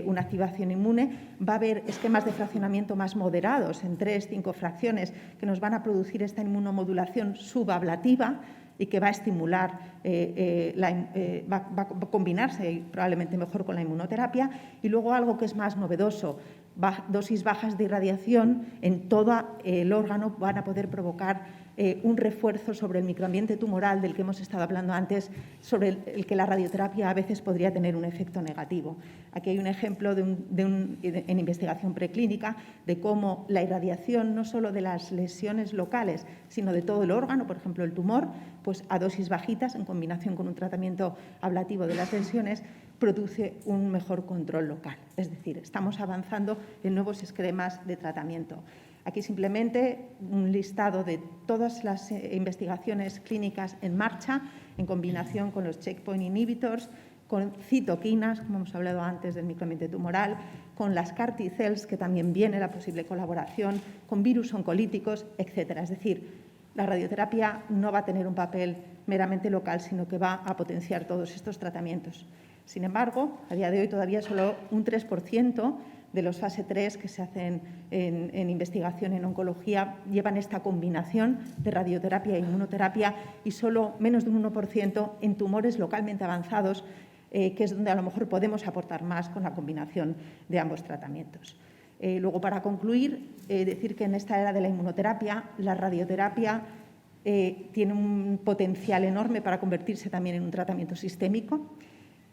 una activación inmune. Va a haber esquemas de fraccionamiento más moderados, en 3 o 5 fracciones, que nos van a producir esta inmunomodulación subablativa y que va a estimular, va a combinarse probablemente mejor con la inmunoterapia. Y luego algo que es más novedoso, dosis bajas de irradiación en todo el órgano van a poder provocar un refuerzo sobre el microambiente tumoral del que hemos estado hablando antes, sobre el que la radioterapia a veces podría tener un efecto negativo. Aquí hay un ejemplo en investigación preclínica de cómo la irradiación no solo de las lesiones locales, sino de todo el órgano, por ejemplo el tumor, pues a dosis bajitas en combinación con un tratamiento ablativo de las lesiones, produce un mejor control local. Es decir, estamos avanzando en nuevos esquemas de tratamiento. Aquí simplemente un listado de todas las investigaciones clínicas en marcha en combinación con los checkpoint inhibitors, con citoquinas, como hemos hablado antes del microambiente tumoral, con las CAR T-cells, que también viene la posible colaboración, con virus oncolíticos, etcétera. Es decir, la radioterapia no va a tener un papel meramente local, sino que va a potenciar todos estos tratamientos. Sin embargo, a día de hoy todavía solo un 3% de los fase 3 que se hacen en investigación en oncología llevan esta combinación de radioterapia e inmunoterapia y solo menos de un 1% en tumores localmente avanzados, que es donde a lo mejor podemos aportar más con la combinación de ambos tratamientos. Luego, para concluir, decir que en esta era de la inmunoterapia, la radioterapia tiene un potencial enorme para convertirse también en un tratamiento sistémico,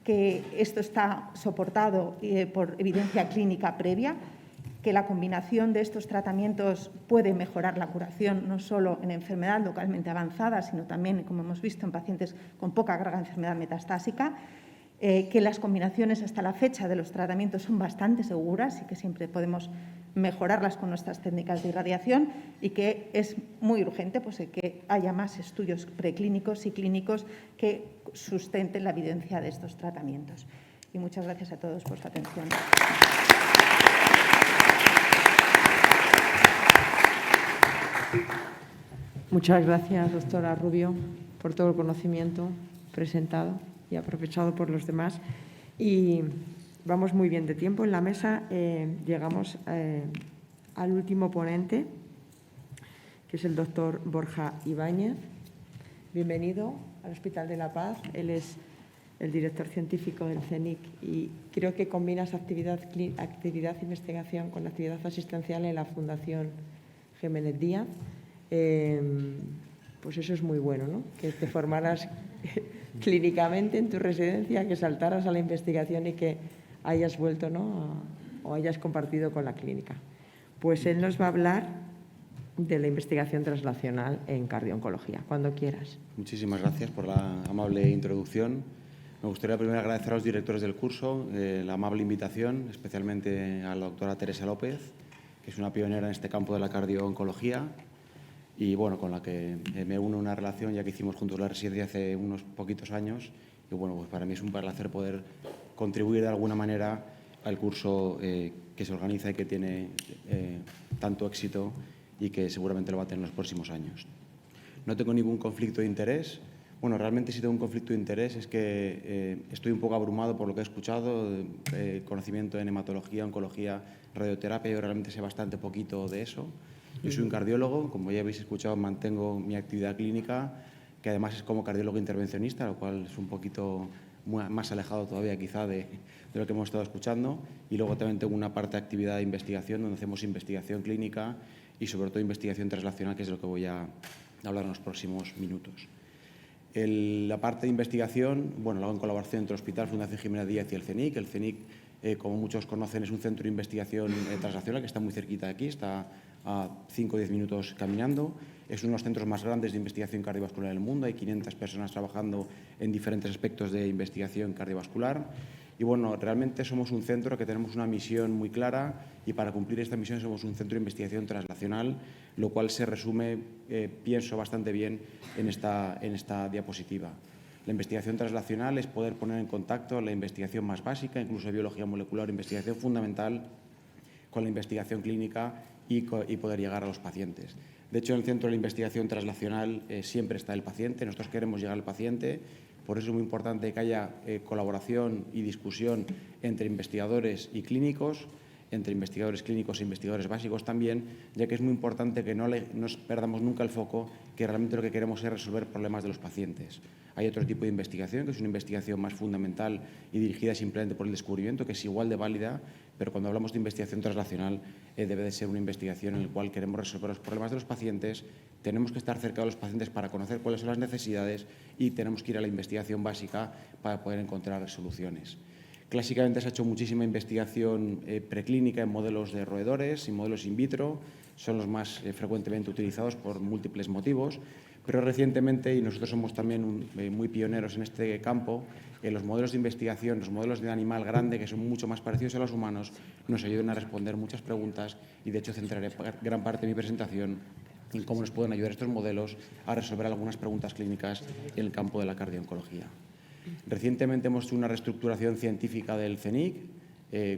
que esto está soportado por evidencia clínica previa, que la combinación de estos tratamientos puede mejorar la curación no solo en enfermedad localmente avanzada, sino también, como hemos visto, en pacientes con poca carga de enfermedad metastásica, que las combinaciones hasta la fecha de los tratamientos son bastante seguras y que siempre podemos mejorarlas con nuestras técnicas de irradiación y que es muy urgente que haya más estudios preclínicos y clínicos que sustenten la evidencia de estos tratamientos. Y muchas gracias a todos por su atención. Muchas gracias, doctora Rubio, por todo el conocimiento presentado y aprovechado por los demás. Y vamos muy bien de tiempo en la mesa. Llegamos al último ponente, que es el doctor Borja Ibáñez. Bienvenido al Hospital de la Paz. Él es el director científico del CENIC y creo que combinas actividad de investigación con actividad asistencial en la Fundación Jiménez Díaz. Pues eso es muy bueno, ¿no? Que te formaras clínicamente en tu residencia, que saltaras a la investigación y que hayas vuelto, ¿no? O hayas compartido con la clínica. Pues él nos va a hablar de la investigación translacional en cardiooncología, cuando quieras. Muchísimas gracias por la amable introducción. Me gustaría primero agradecer a los directores del curso la amable invitación, especialmente a la doctora Teresa López, que es una pionera en este campo de la cardiooncología y bueno, con la que me une una relación ya que hicimos juntos la residencia hace unos poquitos años y bueno, pues para mí es un placer poder contribuir de alguna manera al curso que se organiza y que tiene tanto éxito y que seguramente lo va a tener en los próximos años. No tengo ningún conflicto de interés. Bueno, realmente sí tengo un conflicto de interés, es que estoy un poco abrumado por lo que he escuchado, conocimiento en hematología, oncología, radioterapia, yo realmente sé bastante poquito de eso. Yo soy un cardiólogo, como ya habéis escuchado, mantengo mi actividad clínica, que además es como cardiólogo intervencionista, lo cual es un poquito más alejado todavía quizá de lo que hemos estado escuchando. Y luego también tengo una parte de actividad de investigación, donde hacemos investigación clínica y sobre todo investigación translacional, que es de lo que voy a hablar en los próximos minutos. La parte de investigación, bueno, la hago en colaboración entre el Hospital Fundación Jiménez Díaz y el CENIC. El CENIC, como muchos conocen, es un centro de investigación translacional que está muy cerquita de aquí, está a 5 o 10 minutos caminando. Es uno de los centros más grandes de investigación cardiovascular del mundo. Hay 500 personas trabajando en diferentes aspectos de investigación cardiovascular. Y bueno, realmente somos un centro que tenemos una misión muy clara y para cumplir esta misión somos un centro de investigación translacional, lo cual se resume, pienso, bastante bien en esta diapositiva. La investigación translacional es poder poner en contacto la investigación más básica, incluso de biología molecular, investigación fundamental, con la investigación clínica y poder llegar a los pacientes. De hecho, en el centro de la investigación translacional siempre está el paciente. Nosotros queremos llegar al paciente. Por eso es muy importante que haya colaboración y discusión entre investigadores y clínicos, entre investigadores clínicos e investigadores básicos también, ya que es muy importante que no perdamos nunca el foco, que realmente lo que queremos es resolver problemas de los pacientes. Hay otro tipo de investigación, que es una investigación más fundamental y dirigida simplemente por el descubrimiento, que es igual de válida, pero cuando hablamos de investigación translacional debe de ser una investigación en la cual queremos resolver los problemas de los pacientes, tenemos que estar cerca de los pacientes para conocer cuáles son las necesidades y tenemos que ir a la investigación básica para poder encontrar soluciones. Clásicamente se ha hecho muchísima investigación preclínica en modelos de roedores y modelos in vitro, son los más frecuentemente utilizados por múltiples motivos. pero recientemente, y nosotros somos también muy pioneros en este campo, los modelos de investigación, los modelos de animal grande, que son mucho más parecidos a los humanos, nos ayudan a responder muchas preguntas y, de hecho, centraré gran parte de mi presentación en cómo nos pueden ayudar estos modelos a resolver algunas preguntas clínicas en el campo de la cardiooncología. Recientemente hemos hecho una reestructuración científica del CENIC.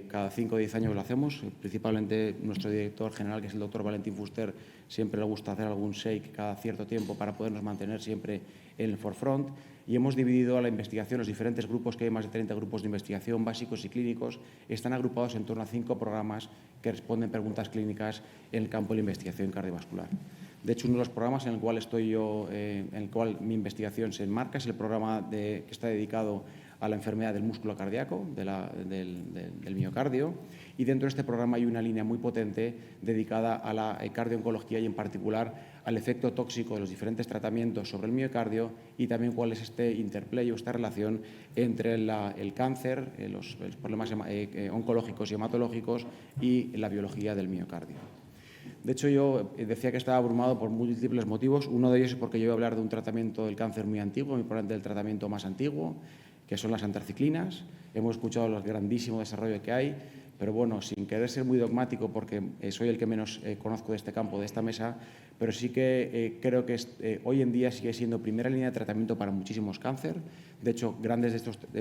Cada 5 o 10 años lo hacemos. Principalmente nuestro director general, que es el doctor Valentín Fuster, siempre le gusta hacer algún shake cada cierto tiempo para podernos mantener siempre en el forefront. Y hemos dividido a la investigación, los diferentes grupos, que hay más de 30 grupos de investigación básicos y clínicos, están agrupados en torno a 5 programas que responden preguntas clínicas en el campo de la investigación cardiovascular. De hecho, uno de los programas en el cual estoy yo, en el cual mi investigación se enmarca, es el programa que está dedicado a la enfermedad del músculo cardíaco, del miocardio, y dentro de este programa hay una línea muy potente dedicada a la cardiooncología y, en particular, al efecto tóxico de los diferentes tratamientos sobre el miocardio y también cuál es este interplay o esta relación entre el cáncer, los problemas oncológicos y hematológicos y la biología del miocardio. De hecho, yo decía que estaba abrumado por múltiples motivos. Uno de ellos es porque yo voy a hablar de un tratamiento del cáncer muy antiguo, muy probablemente el tratamiento más antiguo, que son las antraciclinas. Hemos escuchado el grandísimo desarrollo que hay, pero bueno, sin querer ser muy dogmático, porque soy el que menos conozco de este campo, de esta mesa, pero sí que creo que hoy en día sigue siendo primera línea de tratamiento para muchísimos cáncer. De hecho,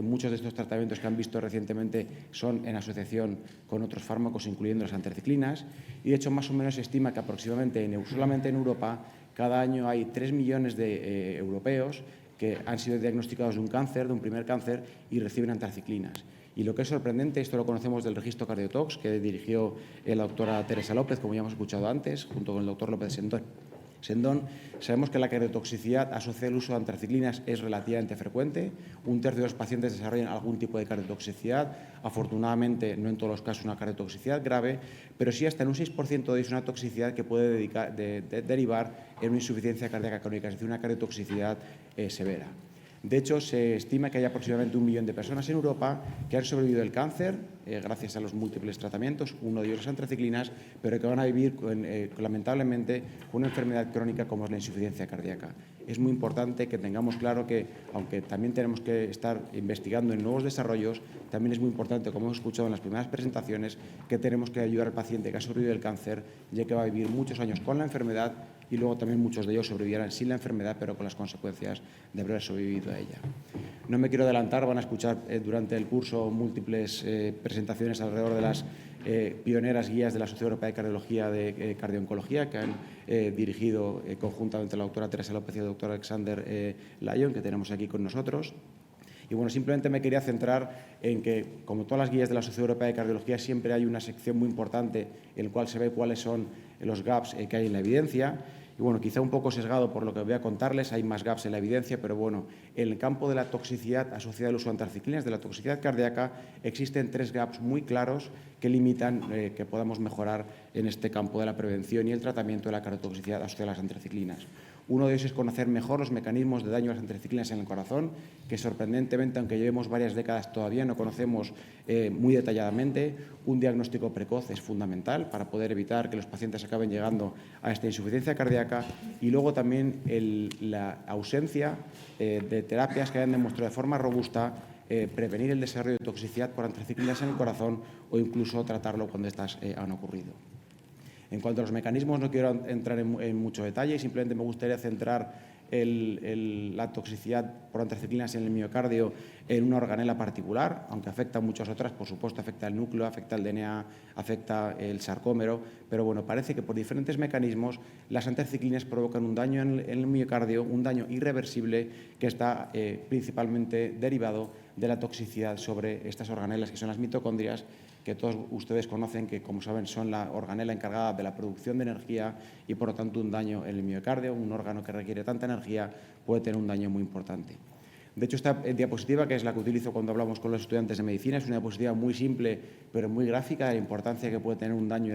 muchos de estos tratamientos que han visto recientemente son en asociación con otros fármacos, incluyendo las antraciclinas. Y de hecho, más o menos se estima que aproximadamente solamente en Europa cada año hay 3 millones de europeos que han sido diagnosticados de un cáncer, de un primer cáncer, y reciben antraciclinas. Y lo que es sorprendente, esto lo conocemos del registro Cardiotox, que dirigió la doctora Teresa López, como ya hemos escuchado antes, junto con el doctor López Sendón. Sabemos que la cardiotoxicidad asociada al uso de antraciclinas es relativamente frecuente. 1/3 de los pacientes desarrollan algún tipo de cardiotoxicidad. Afortunadamente, no en todos los casos una cardiotoxicidad grave, pero sí hasta en un 6% de ellos una toxicidad que puede derivar en una insuficiencia cardíaca crónica, es decir, una cardiotoxicidad severa. De hecho, se estima que hay aproximadamente 1 millón de personas en Europa que han sobrevivido el cáncer gracias a los múltiples tratamientos, uno de ellos las antraciclinas, pero que van a vivir lamentablemente con una enfermedad crónica como es la insuficiencia cardíaca. Es muy importante que tengamos claro que, aunque también tenemos que estar investigando en nuevos desarrollos, también es muy importante, como hemos escuchado en las primeras presentaciones, que tenemos que ayudar al paciente que ha sobrevivido el cáncer, ya que va a vivir muchos años con la enfermedad y luego también muchos de ellos sobrevivirán sin la enfermedad, pero con las consecuencias de haber sobrevivido a ella. No me quiero adelantar, van a escuchar durante el curso múltiples presentaciones alrededor de las pioneras guías de la Sociedad Europea de Cardiología de Cardiooncología, que han dirigido conjuntamente la doctora Teresa López y el doctor Alexander Lyon, que tenemos aquí con nosotros. Y bueno, simplemente me quería centrar en que, como todas las guías de la Sociedad Europea de Cardiología, siempre hay una sección muy importante en la cual se ve cuáles son los gaps que hay en la evidencia. Y bueno, quizá un poco sesgado por lo que voy a contarles, hay más gaps en la evidencia, pero bueno, en el campo de la toxicidad asociada al uso de antraciclinas, de la toxicidad cardíaca, existen 3 gaps muy claros que limitan que podamos mejorar en este campo de la prevención y el tratamiento de la cardiotoxicidad asociada a las antraciclinas. Uno de ellos es conocer mejor los mecanismos de daño de las antraciclinas en el corazón, que sorprendentemente, aunque llevemos varias décadas, todavía no conocemos muy detalladamente. Un diagnóstico precoz es fundamental para poder evitar que los pacientes acaben llegando a esta insuficiencia cardíaca, y luego también la ausencia de terapias que hayan demostrado de forma robusta prevenir el desarrollo de toxicidad por antraciclinas en el corazón o incluso tratarlo cuando estas han ocurrido. En cuanto a los mecanismos, no quiero entrar en mucho detalle, simplemente me gustaría centrar la toxicidad por antraciclinas en el miocardio en una organela particular, aunque afecta a muchas otras, por supuesto, afecta al núcleo, afecta al DNA, afecta el sarcómero, pero bueno, parece que por diferentes mecanismos las antraciclinas provocan un daño en el miocardio, un daño irreversible que está principalmente derivado de la toxicidad sobre estas organelas que son las mitocondrias, que todos ustedes conocen, que como saben son la organela encargada de la producción de energía y por lo tanto un daño en el miocardio, un órgano que requiere tanta energía, puede tener un daño muy importante. De hecho, esta diapositiva, que es la que utilizo cuando hablamos con los estudiantes de medicina, es una diapositiva muy simple pero muy gráfica de la importancia que puede tener un daño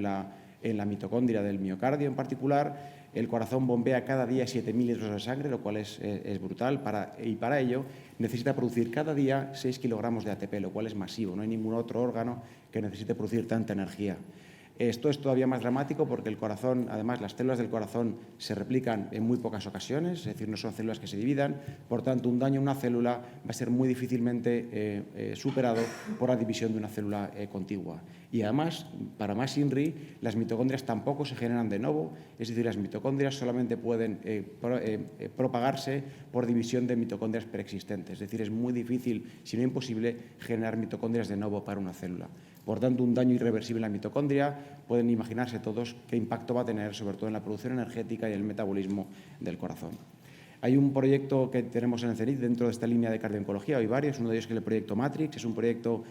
en la mitocondria del miocardio en particular. El corazón bombea cada día 7.000 litros de sangre, lo cual es brutal, y para ello necesita producir cada día 6 kilogramos de ATP, lo cual es masivo. No hay ningún otro órgano que necesite producir tanta energía. Esto es todavía más dramático porque el corazón, además, las células del corazón se replican en muy pocas ocasiones, es decir, no son células que se dividan. Por tanto, un daño en una célula va a ser muy difícilmente superado por la división de una célula contigua. Y además, para más INRI, las mitocondrias tampoco se generan de nuevo, es decir, las mitocondrias solamente pueden propagarse por división de mitocondrias preexistentes. Es decir, es muy difícil, si no imposible, generar mitocondrias de nuevo para una célula. Por tanto, un daño irreversible en la mitocondria, pueden imaginarse todos qué impacto va a tener, sobre todo en la producción energética y el metabolismo del corazón. Hay un proyecto que tenemos en el CENIT dentro de esta línea de cardiooncología, hay varios, uno de ellos que es el proyecto Matrix, es un proyecto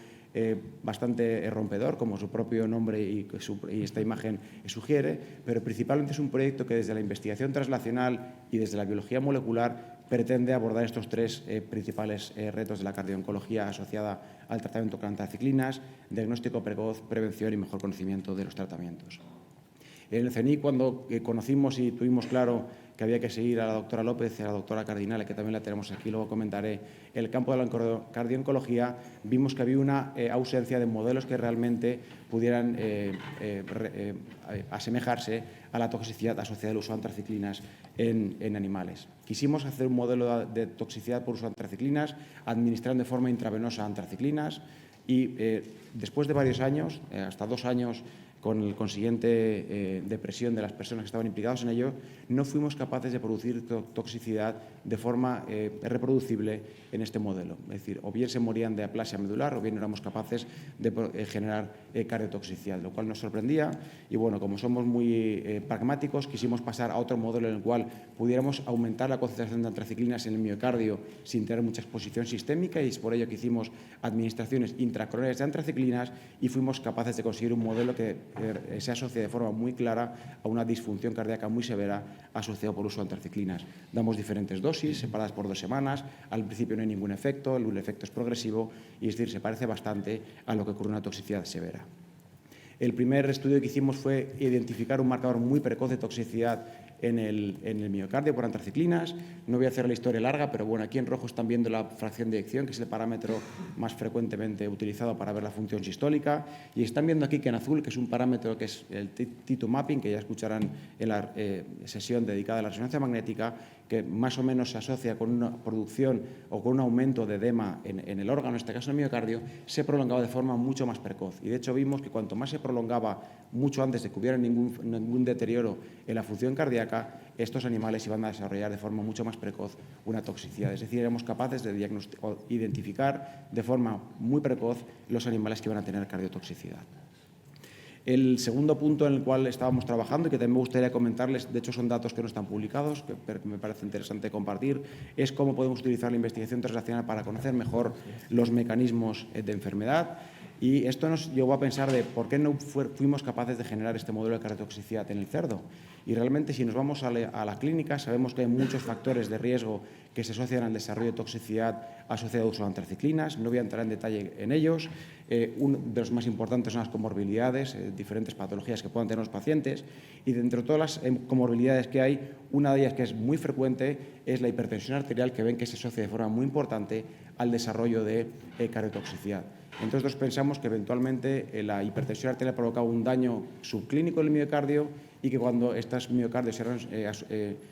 bastante rompedor, como su propio nombre y esta imagen sugiere, pero principalmente es un proyecto que desde la investigación translacional y desde la biología molecular pretende abordar estos tres principales retos de la cardiooncología asociada al tratamiento con antraciclinas, diagnóstico precoz, prevención y mejor conocimiento de los tratamientos. En el CENIC, cuando conocimos y tuvimos claro que había que seguir a la doctora López y a la doctora Cardinale, que también la tenemos aquí, luego comentaré, el campo de la cardiooncología, vimos que había una ausencia de modelos que realmente pudieran asemejarse a la toxicidad asociada al uso de antraciclinas en animales. Quisimos hacer un modelo de toxicidad por uso de antraciclinas, administrando de forma intravenosa antraciclinas y después de varios años, hasta 2 años, con el consiguiente depresión de las personas que estaban implicadas en ello, no fuimos capaces de producir toxicidad de forma reproducible en este modelo. Es decir, o bien se morían de aplasia medular o bien no éramos capaces de generar cardiotoxicidad, lo cual nos sorprendía. Y bueno, como somos muy pragmáticos, quisimos pasar a otro modelo en el cual pudiéramos aumentar la concentración de antraciclinas en el miocardio sin tener mucha exposición sistémica, y es por ello que hicimos administraciones intracoronarias de antraciclinas y fuimos capaces de conseguir un modelo que se asocia de forma muy clara a una disfunción cardíaca muy severa asociada por uso de antraciclinas. Damos diferentes dosis separadas por 2 semanas, al principio no hay ningún efecto, el efecto es progresivo y es decir, se parece bastante a lo que ocurre en una toxicidad severa. El primer estudio que hicimos fue identificar un marcador muy precoz de toxicidad en el miocardio por antraciclinas. No voy a hacer la historia larga, pero bueno, aquí en rojo están viendo la fracción de eyección, que es el parámetro más frecuentemente utilizado para ver la función sistólica, y están viendo aquí que en azul, que es un parámetro que es el T2 mapping, que ya escucharán en la sesión dedicada a la resonancia magnética, que más o menos se asocia con una producción o con un aumento de edema en el órgano, en este caso en el miocardio, se prolongaba de forma mucho más precoz. Y de hecho vimos que cuanto más se prolongaba mucho antes de que hubiera ningún deterioro en la función cardíaca, estos animales iban a desarrollar de forma mucho más precoz una toxicidad. Es decir, éramos capaces de identificar de forma muy precoz los animales que iban a tener cardiotoxicidad. El segundo punto en el cual estábamos trabajando y que también me gustaría comentarles, de hecho son datos que no están publicados, que me parece interesante compartir, es cómo podemos utilizar la investigación translacional para conocer mejor los mecanismos de enfermedad. Y esto nos llevó a pensar de por qué no fuimos capaces de generar este modelo de cardiotoxicidad en el cerdo. Y realmente, si nos vamos a la clínica, sabemos que hay muchos factores de riesgo que se asocian al desarrollo de toxicidad asociado al uso de antraciclinas. No voy a entrar en detalle en ellos. Uno de los más importantes son las comorbilidades, diferentes patologías que puedan tener los pacientes. Y dentro de todas las comorbilidades que hay, una de ellas que es muy frecuente es la hipertensión arterial, que ven que se asocia de forma muy importante al desarrollo de cardiotoxicidad. Entonces pensamos que eventualmente la hipertensión arterial provocaba un daño subclínico del miocardio y que cuando estos miocardios eran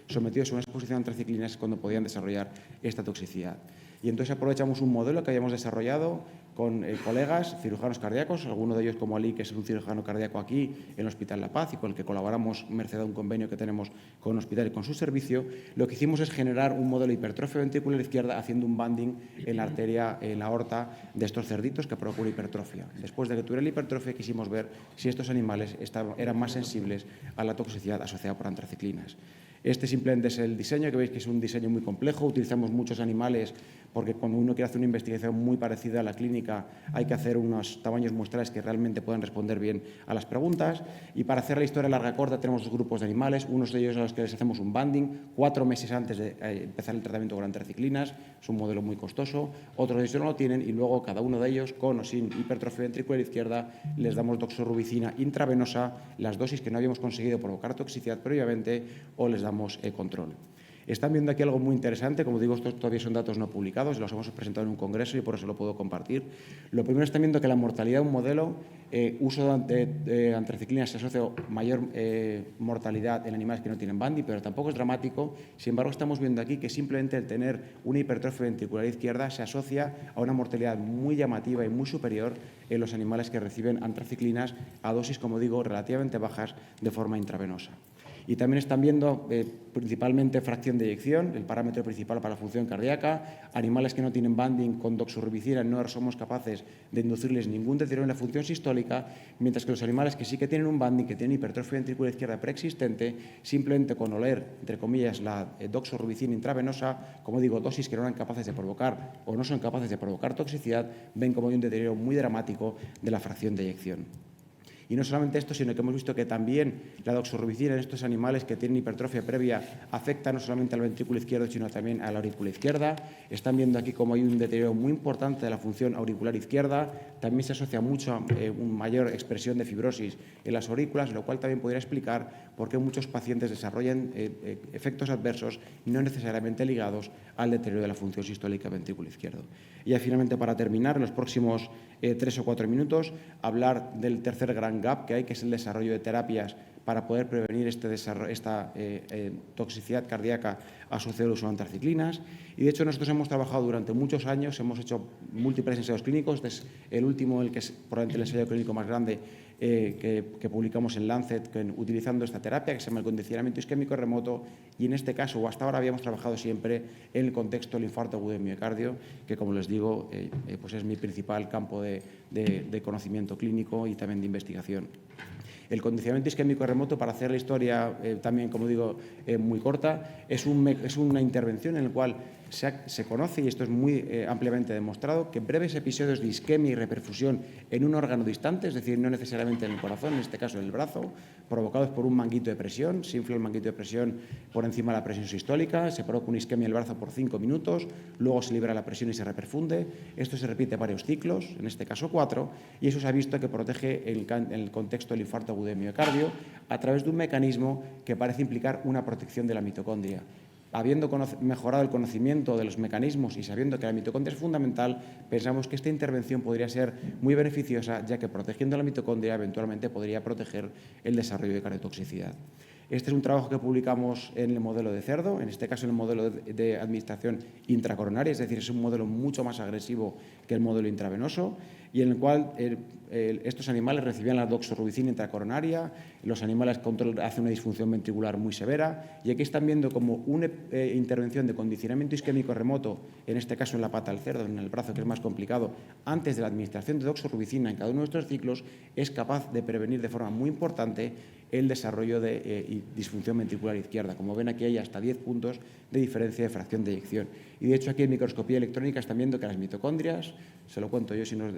sometidos a una exposición a antraciclinas es cuando podían desarrollar esta toxicidad. Y entonces aprovechamos un modelo que habíamos desarrollado con colegas cirujanos cardíacos, alguno de ellos como Ali, que es un cirujano cardíaco aquí en el Hospital La Paz y con el que colaboramos merced a un convenio que tenemos con el hospital y con su servicio. Lo que hicimos es generar un modelo de hipertrofia ventricular izquierda haciendo un banding en la arteria, en la aorta de estos cerditos que provoca una hipertrofia. Después de que tuviera la hipertrofia quisimos ver si estos animales eran más sensibles a la toxicidad asociada por antraciclinas. Este simplemente es el diseño, que veis que es un diseño muy complejo. Utilizamos muchos animales porque cuando uno quiere hacer una investigación muy parecida a la clínica hay que hacer unos tamaños muestrales que realmente puedan responder bien a las preguntas. Y para hacer la historia larga corta tenemos 2 grupos de animales, unos de ellos a los que les hacemos un banding 4 meses antes de empezar el tratamiento con antraciclinas, es un modelo muy costoso. Otros de ellos no lo tienen y luego cada uno de ellos, con o sin hipertrofia ventricular izquierda, les damos doxorubicina intravenosa, las dosis que no habíamos conseguido provocar toxicidad previamente, o les damos control. Están viendo aquí algo muy interesante, como digo, estos todavía son datos no publicados, los hemos presentado en un congreso y por eso lo puedo compartir. Lo primero, están viendo que la mortalidad de un modelo, uso de antraciclinas se asocia a mayor mortalidad en animales que no tienen Bandy, pero tampoco es dramático. Sin embargo, estamos viendo aquí que simplemente el tener una hipertrofia ventricular izquierda se asocia a una mortalidad muy llamativa y muy superior en los animales que reciben antraciclinas a dosis, como digo, relativamente bajas de forma intravenosa. Y también están viendo principalmente fracción de eyección, el parámetro principal para la función cardíaca. Animales que no tienen banding con doxorubicina no somos capaces de inducirles ningún deterioro en la función sistólica, mientras que los animales que sí que tienen un banding, que tienen hipertrofia ventricular izquierda preexistente, simplemente con oler, entre comillas, la doxorubicina intravenosa, como digo, dosis que no eran capaces de provocar o no son capaces de provocar toxicidad, ven como hay un deterioro muy dramático de la fracción de eyección. Y no solamente esto, sino que hemos visto que también la doxorubicina en estos animales que tienen hipertrofia previa afecta no solamente al ventrículo izquierdo, sino también a la aurícula izquierda. Están viendo aquí cómo hay un deterioro muy importante de la función auricular izquierda. También se asocia mucho a una mayor expresión de fibrosis en las aurículas, lo cual también podría explicar por qué muchos pacientes desarrollan efectos adversos no necesariamente ligados al deterioro de la función sistólica del ventrículo izquierdo. Y ya finalmente, para terminar, en los próximos 3 o 4 minutos, hablar del tercer gran gap que hay, que es el desarrollo de terapias para poder prevenir esta toxicidad cardíaca asociada al uso de antraciclinas. Y de hecho nosotros hemos trabajado durante muchos años, hemos hecho múltiples ensayos clínicos, este es el último, el que es probablemente el ensayo clínico más grande que publicamos en Lancet utilizando esta terapia, que se llama el condicionamiento isquémico remoto, y en este caso, o hasta ahora, habíamos trabajado siempre en el contexto del infarto agudo de miocardio, que, como les digo, pues es mi principal campo de conocimiento clínico y también de investigación. El condicionamiento isquémico remoto, para hacer la historia también, como digo, muy corta, es una intervención en la cual se conoce, y esto es muy ampliamente demostrado, que breves episodios de isquemia y reperfusión en un órgano distante, es decir, no necesariamente en el corazón, en este caso en el brazo, provocados por un manguito de presión, se infla el manguito de presión por encima de la presión sistólica, se provoca una isquemia en el brazo por 5 minutos, luego se libera la presión y se reperfunde. Esto se repite varios ciclos, en este caso 4, y eso se ha visto que protege en el contexto del infarto agudo de miocardio a través de un mecanismo que parece implicar una protección de la mitocondria. Habiendo mejorado el conocimiento de los mecanismos y sabiendo que la mitocondria es fundamental, pensamos que esta intervención podría ser muy beneficiosa, ya que protegiendo la mitocondria eventualmente podría proteger el desarrollo de cardiotoxicidad. Este es un trabajo que publicamos en el modelo de cerdo, en este caso en el modelo de administración intracoronaria, es decir, es un modelo mucho más agresivo que el modelo intravenoso, y en el cual estos animales recibían la doxorubicina intracoronaria, los animales hacen una disfunción ventricular muy severa, y aquí están viendo como una intervención de condicionamiento isquémico remoto, en este caso en la pata del cerdo, en el brazo, que es más complicado, antes de la administración de doxorubicina en cada uno de estos ciclos, es capaz de prevenir de forma muy importante el desarrollo de disfunción ventricular izquierda. Como ven, aquí hay hasta 10 puntos de diferencia de fracción de eyección. Y de hecho aquí en microscopía electrónica están viendo que las mitocondrias, se lo cuento yo si no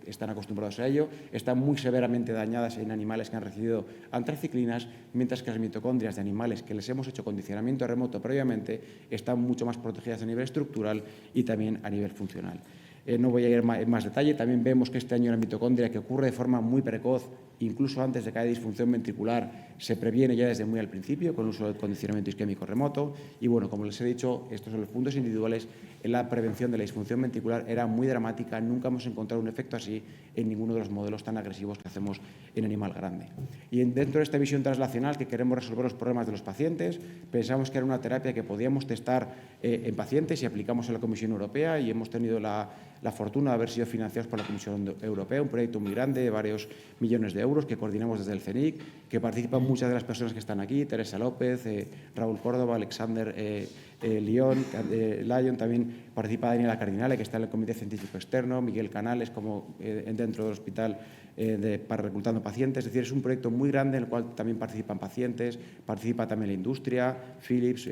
están acostumbrados a ello, están muy severamente dañadas en animales que han recibido antraciclinas, mientras que las mitocondrias de animales que les hemos hecho condicionamiento remoto previamente están mucho más protegidas a nivel estructural y también a nivel funcional. No voy a ir en más detalle, también vemos que este daño en la mitocondria, que ocurre de forma muy precoz, incluso antes de que haya disfunción ventricular, se previene ya desde muy al principio con el uso del condicionamiento isquémico remoto. Y bueno, como les he dicho, estos son los puntos individuales. En la prevención de la disfunción ventricular era muy dramática, nunca hemos encontrado un efecto así en ninguno de los modelos tan agresivos que hacemos en animal grande. Y dentro de esta visión translacional, que queremos resolver los problemas de los pacientes, pensamos que era una terapia que podíamos testar en pacientes y aplicamos en la Comisión Europea, y hemos tenido la fortuna de haber sido financiados por la Comisión Europea, un proyecto muy grande de varios millones de euros que coordinamos desde el CENIC, que participan muchas de las personas que están aquí, Teresa López, Raúl Córdoba, Alexander Lyon, también participa Daniela Cardinale, que está en el Comité Científico Externo, Miguel Canales, como dentro del hospital para reclutando pacientes. Es decir, es un proyecto muy grande en el cual también participan pacientes, participa también la industria, Philips,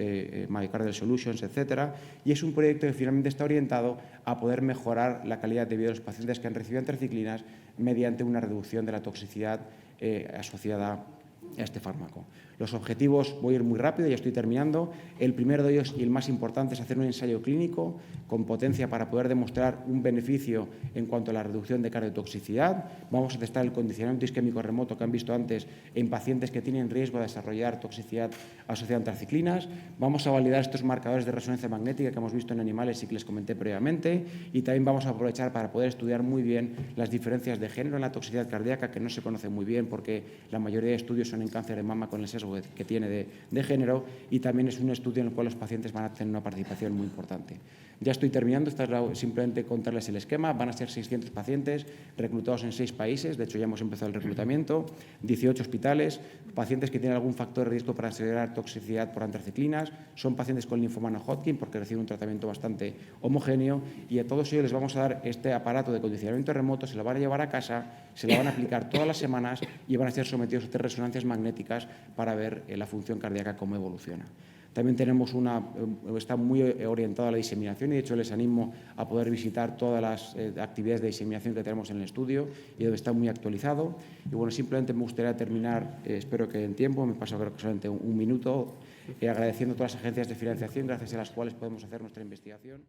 Myocardial Solutions, etcétera, y es un proyecto que finalmente está orientado a poder mejorar la calidad de vida de los pacientes que han recibido antraciclinas mediante una reducción de la toxicidad asociada este fármaco. Los objetivos, voy a ir muy rápido, ya estoy terminando. El primero de ellos y el más importante es hacer un ensayo clínico con potencia para poder demostrar un beneficio en cuanto a la reducción de cardiotoxicidad. Vamos a testar el condicionamiento isquémico remoto que han visto antes en pacientes que tienen riesgo de desarrollar toxicidad asociada a antraciclinas. Vamos a validar estos marcadores de resonancia magnética que hemos visto en animales y que les comenté previamente, y también vamos a aprovechar para poder estudiar muy bien las diferencias de género en la toxicidad cardíaca, que no se conocen muy bien porque la mayoría de estudios son en cáncer de mama con el sesgo que tiene de género, y también es un estudio en el cual los pacientes van a tener una participación muy importante. Ya estoy terminando, simplemente contarles el esquema. Van a ser 600 pacientes reclutados en 6 países, de hecho ya hemos empezado el reclutamiento, 18 hospitales, pacientes que tienen algún factor de riesgo para desarrollar toxicidad por antraciclinas, son pacientes con linfoma no Hodgkin porque reciben un tratamiento bastante homogéneo, y a todos ellos les vamos a dar este aparato de condicionamiento remoto, se lo van a llevar a casa, se lo van a aplicar todas las semanas y van a ser sometidos a 3 resonancias magnéticas para ver la función cardíaca cómo evoluciona. También tenemos está muy orientado a la diseminación, y de hecho les animo a poder visitar todas las actividades de diseminación que tenemos en el estudio y donde está muy actualizado. Y bueno, simplemente me gustaría terminar, espero que en tiempo, me pasa creo que solamente un minuto, agradeciendo a todas las agencias de financiación gracias a las cuales podemos hacer nuestra investigación.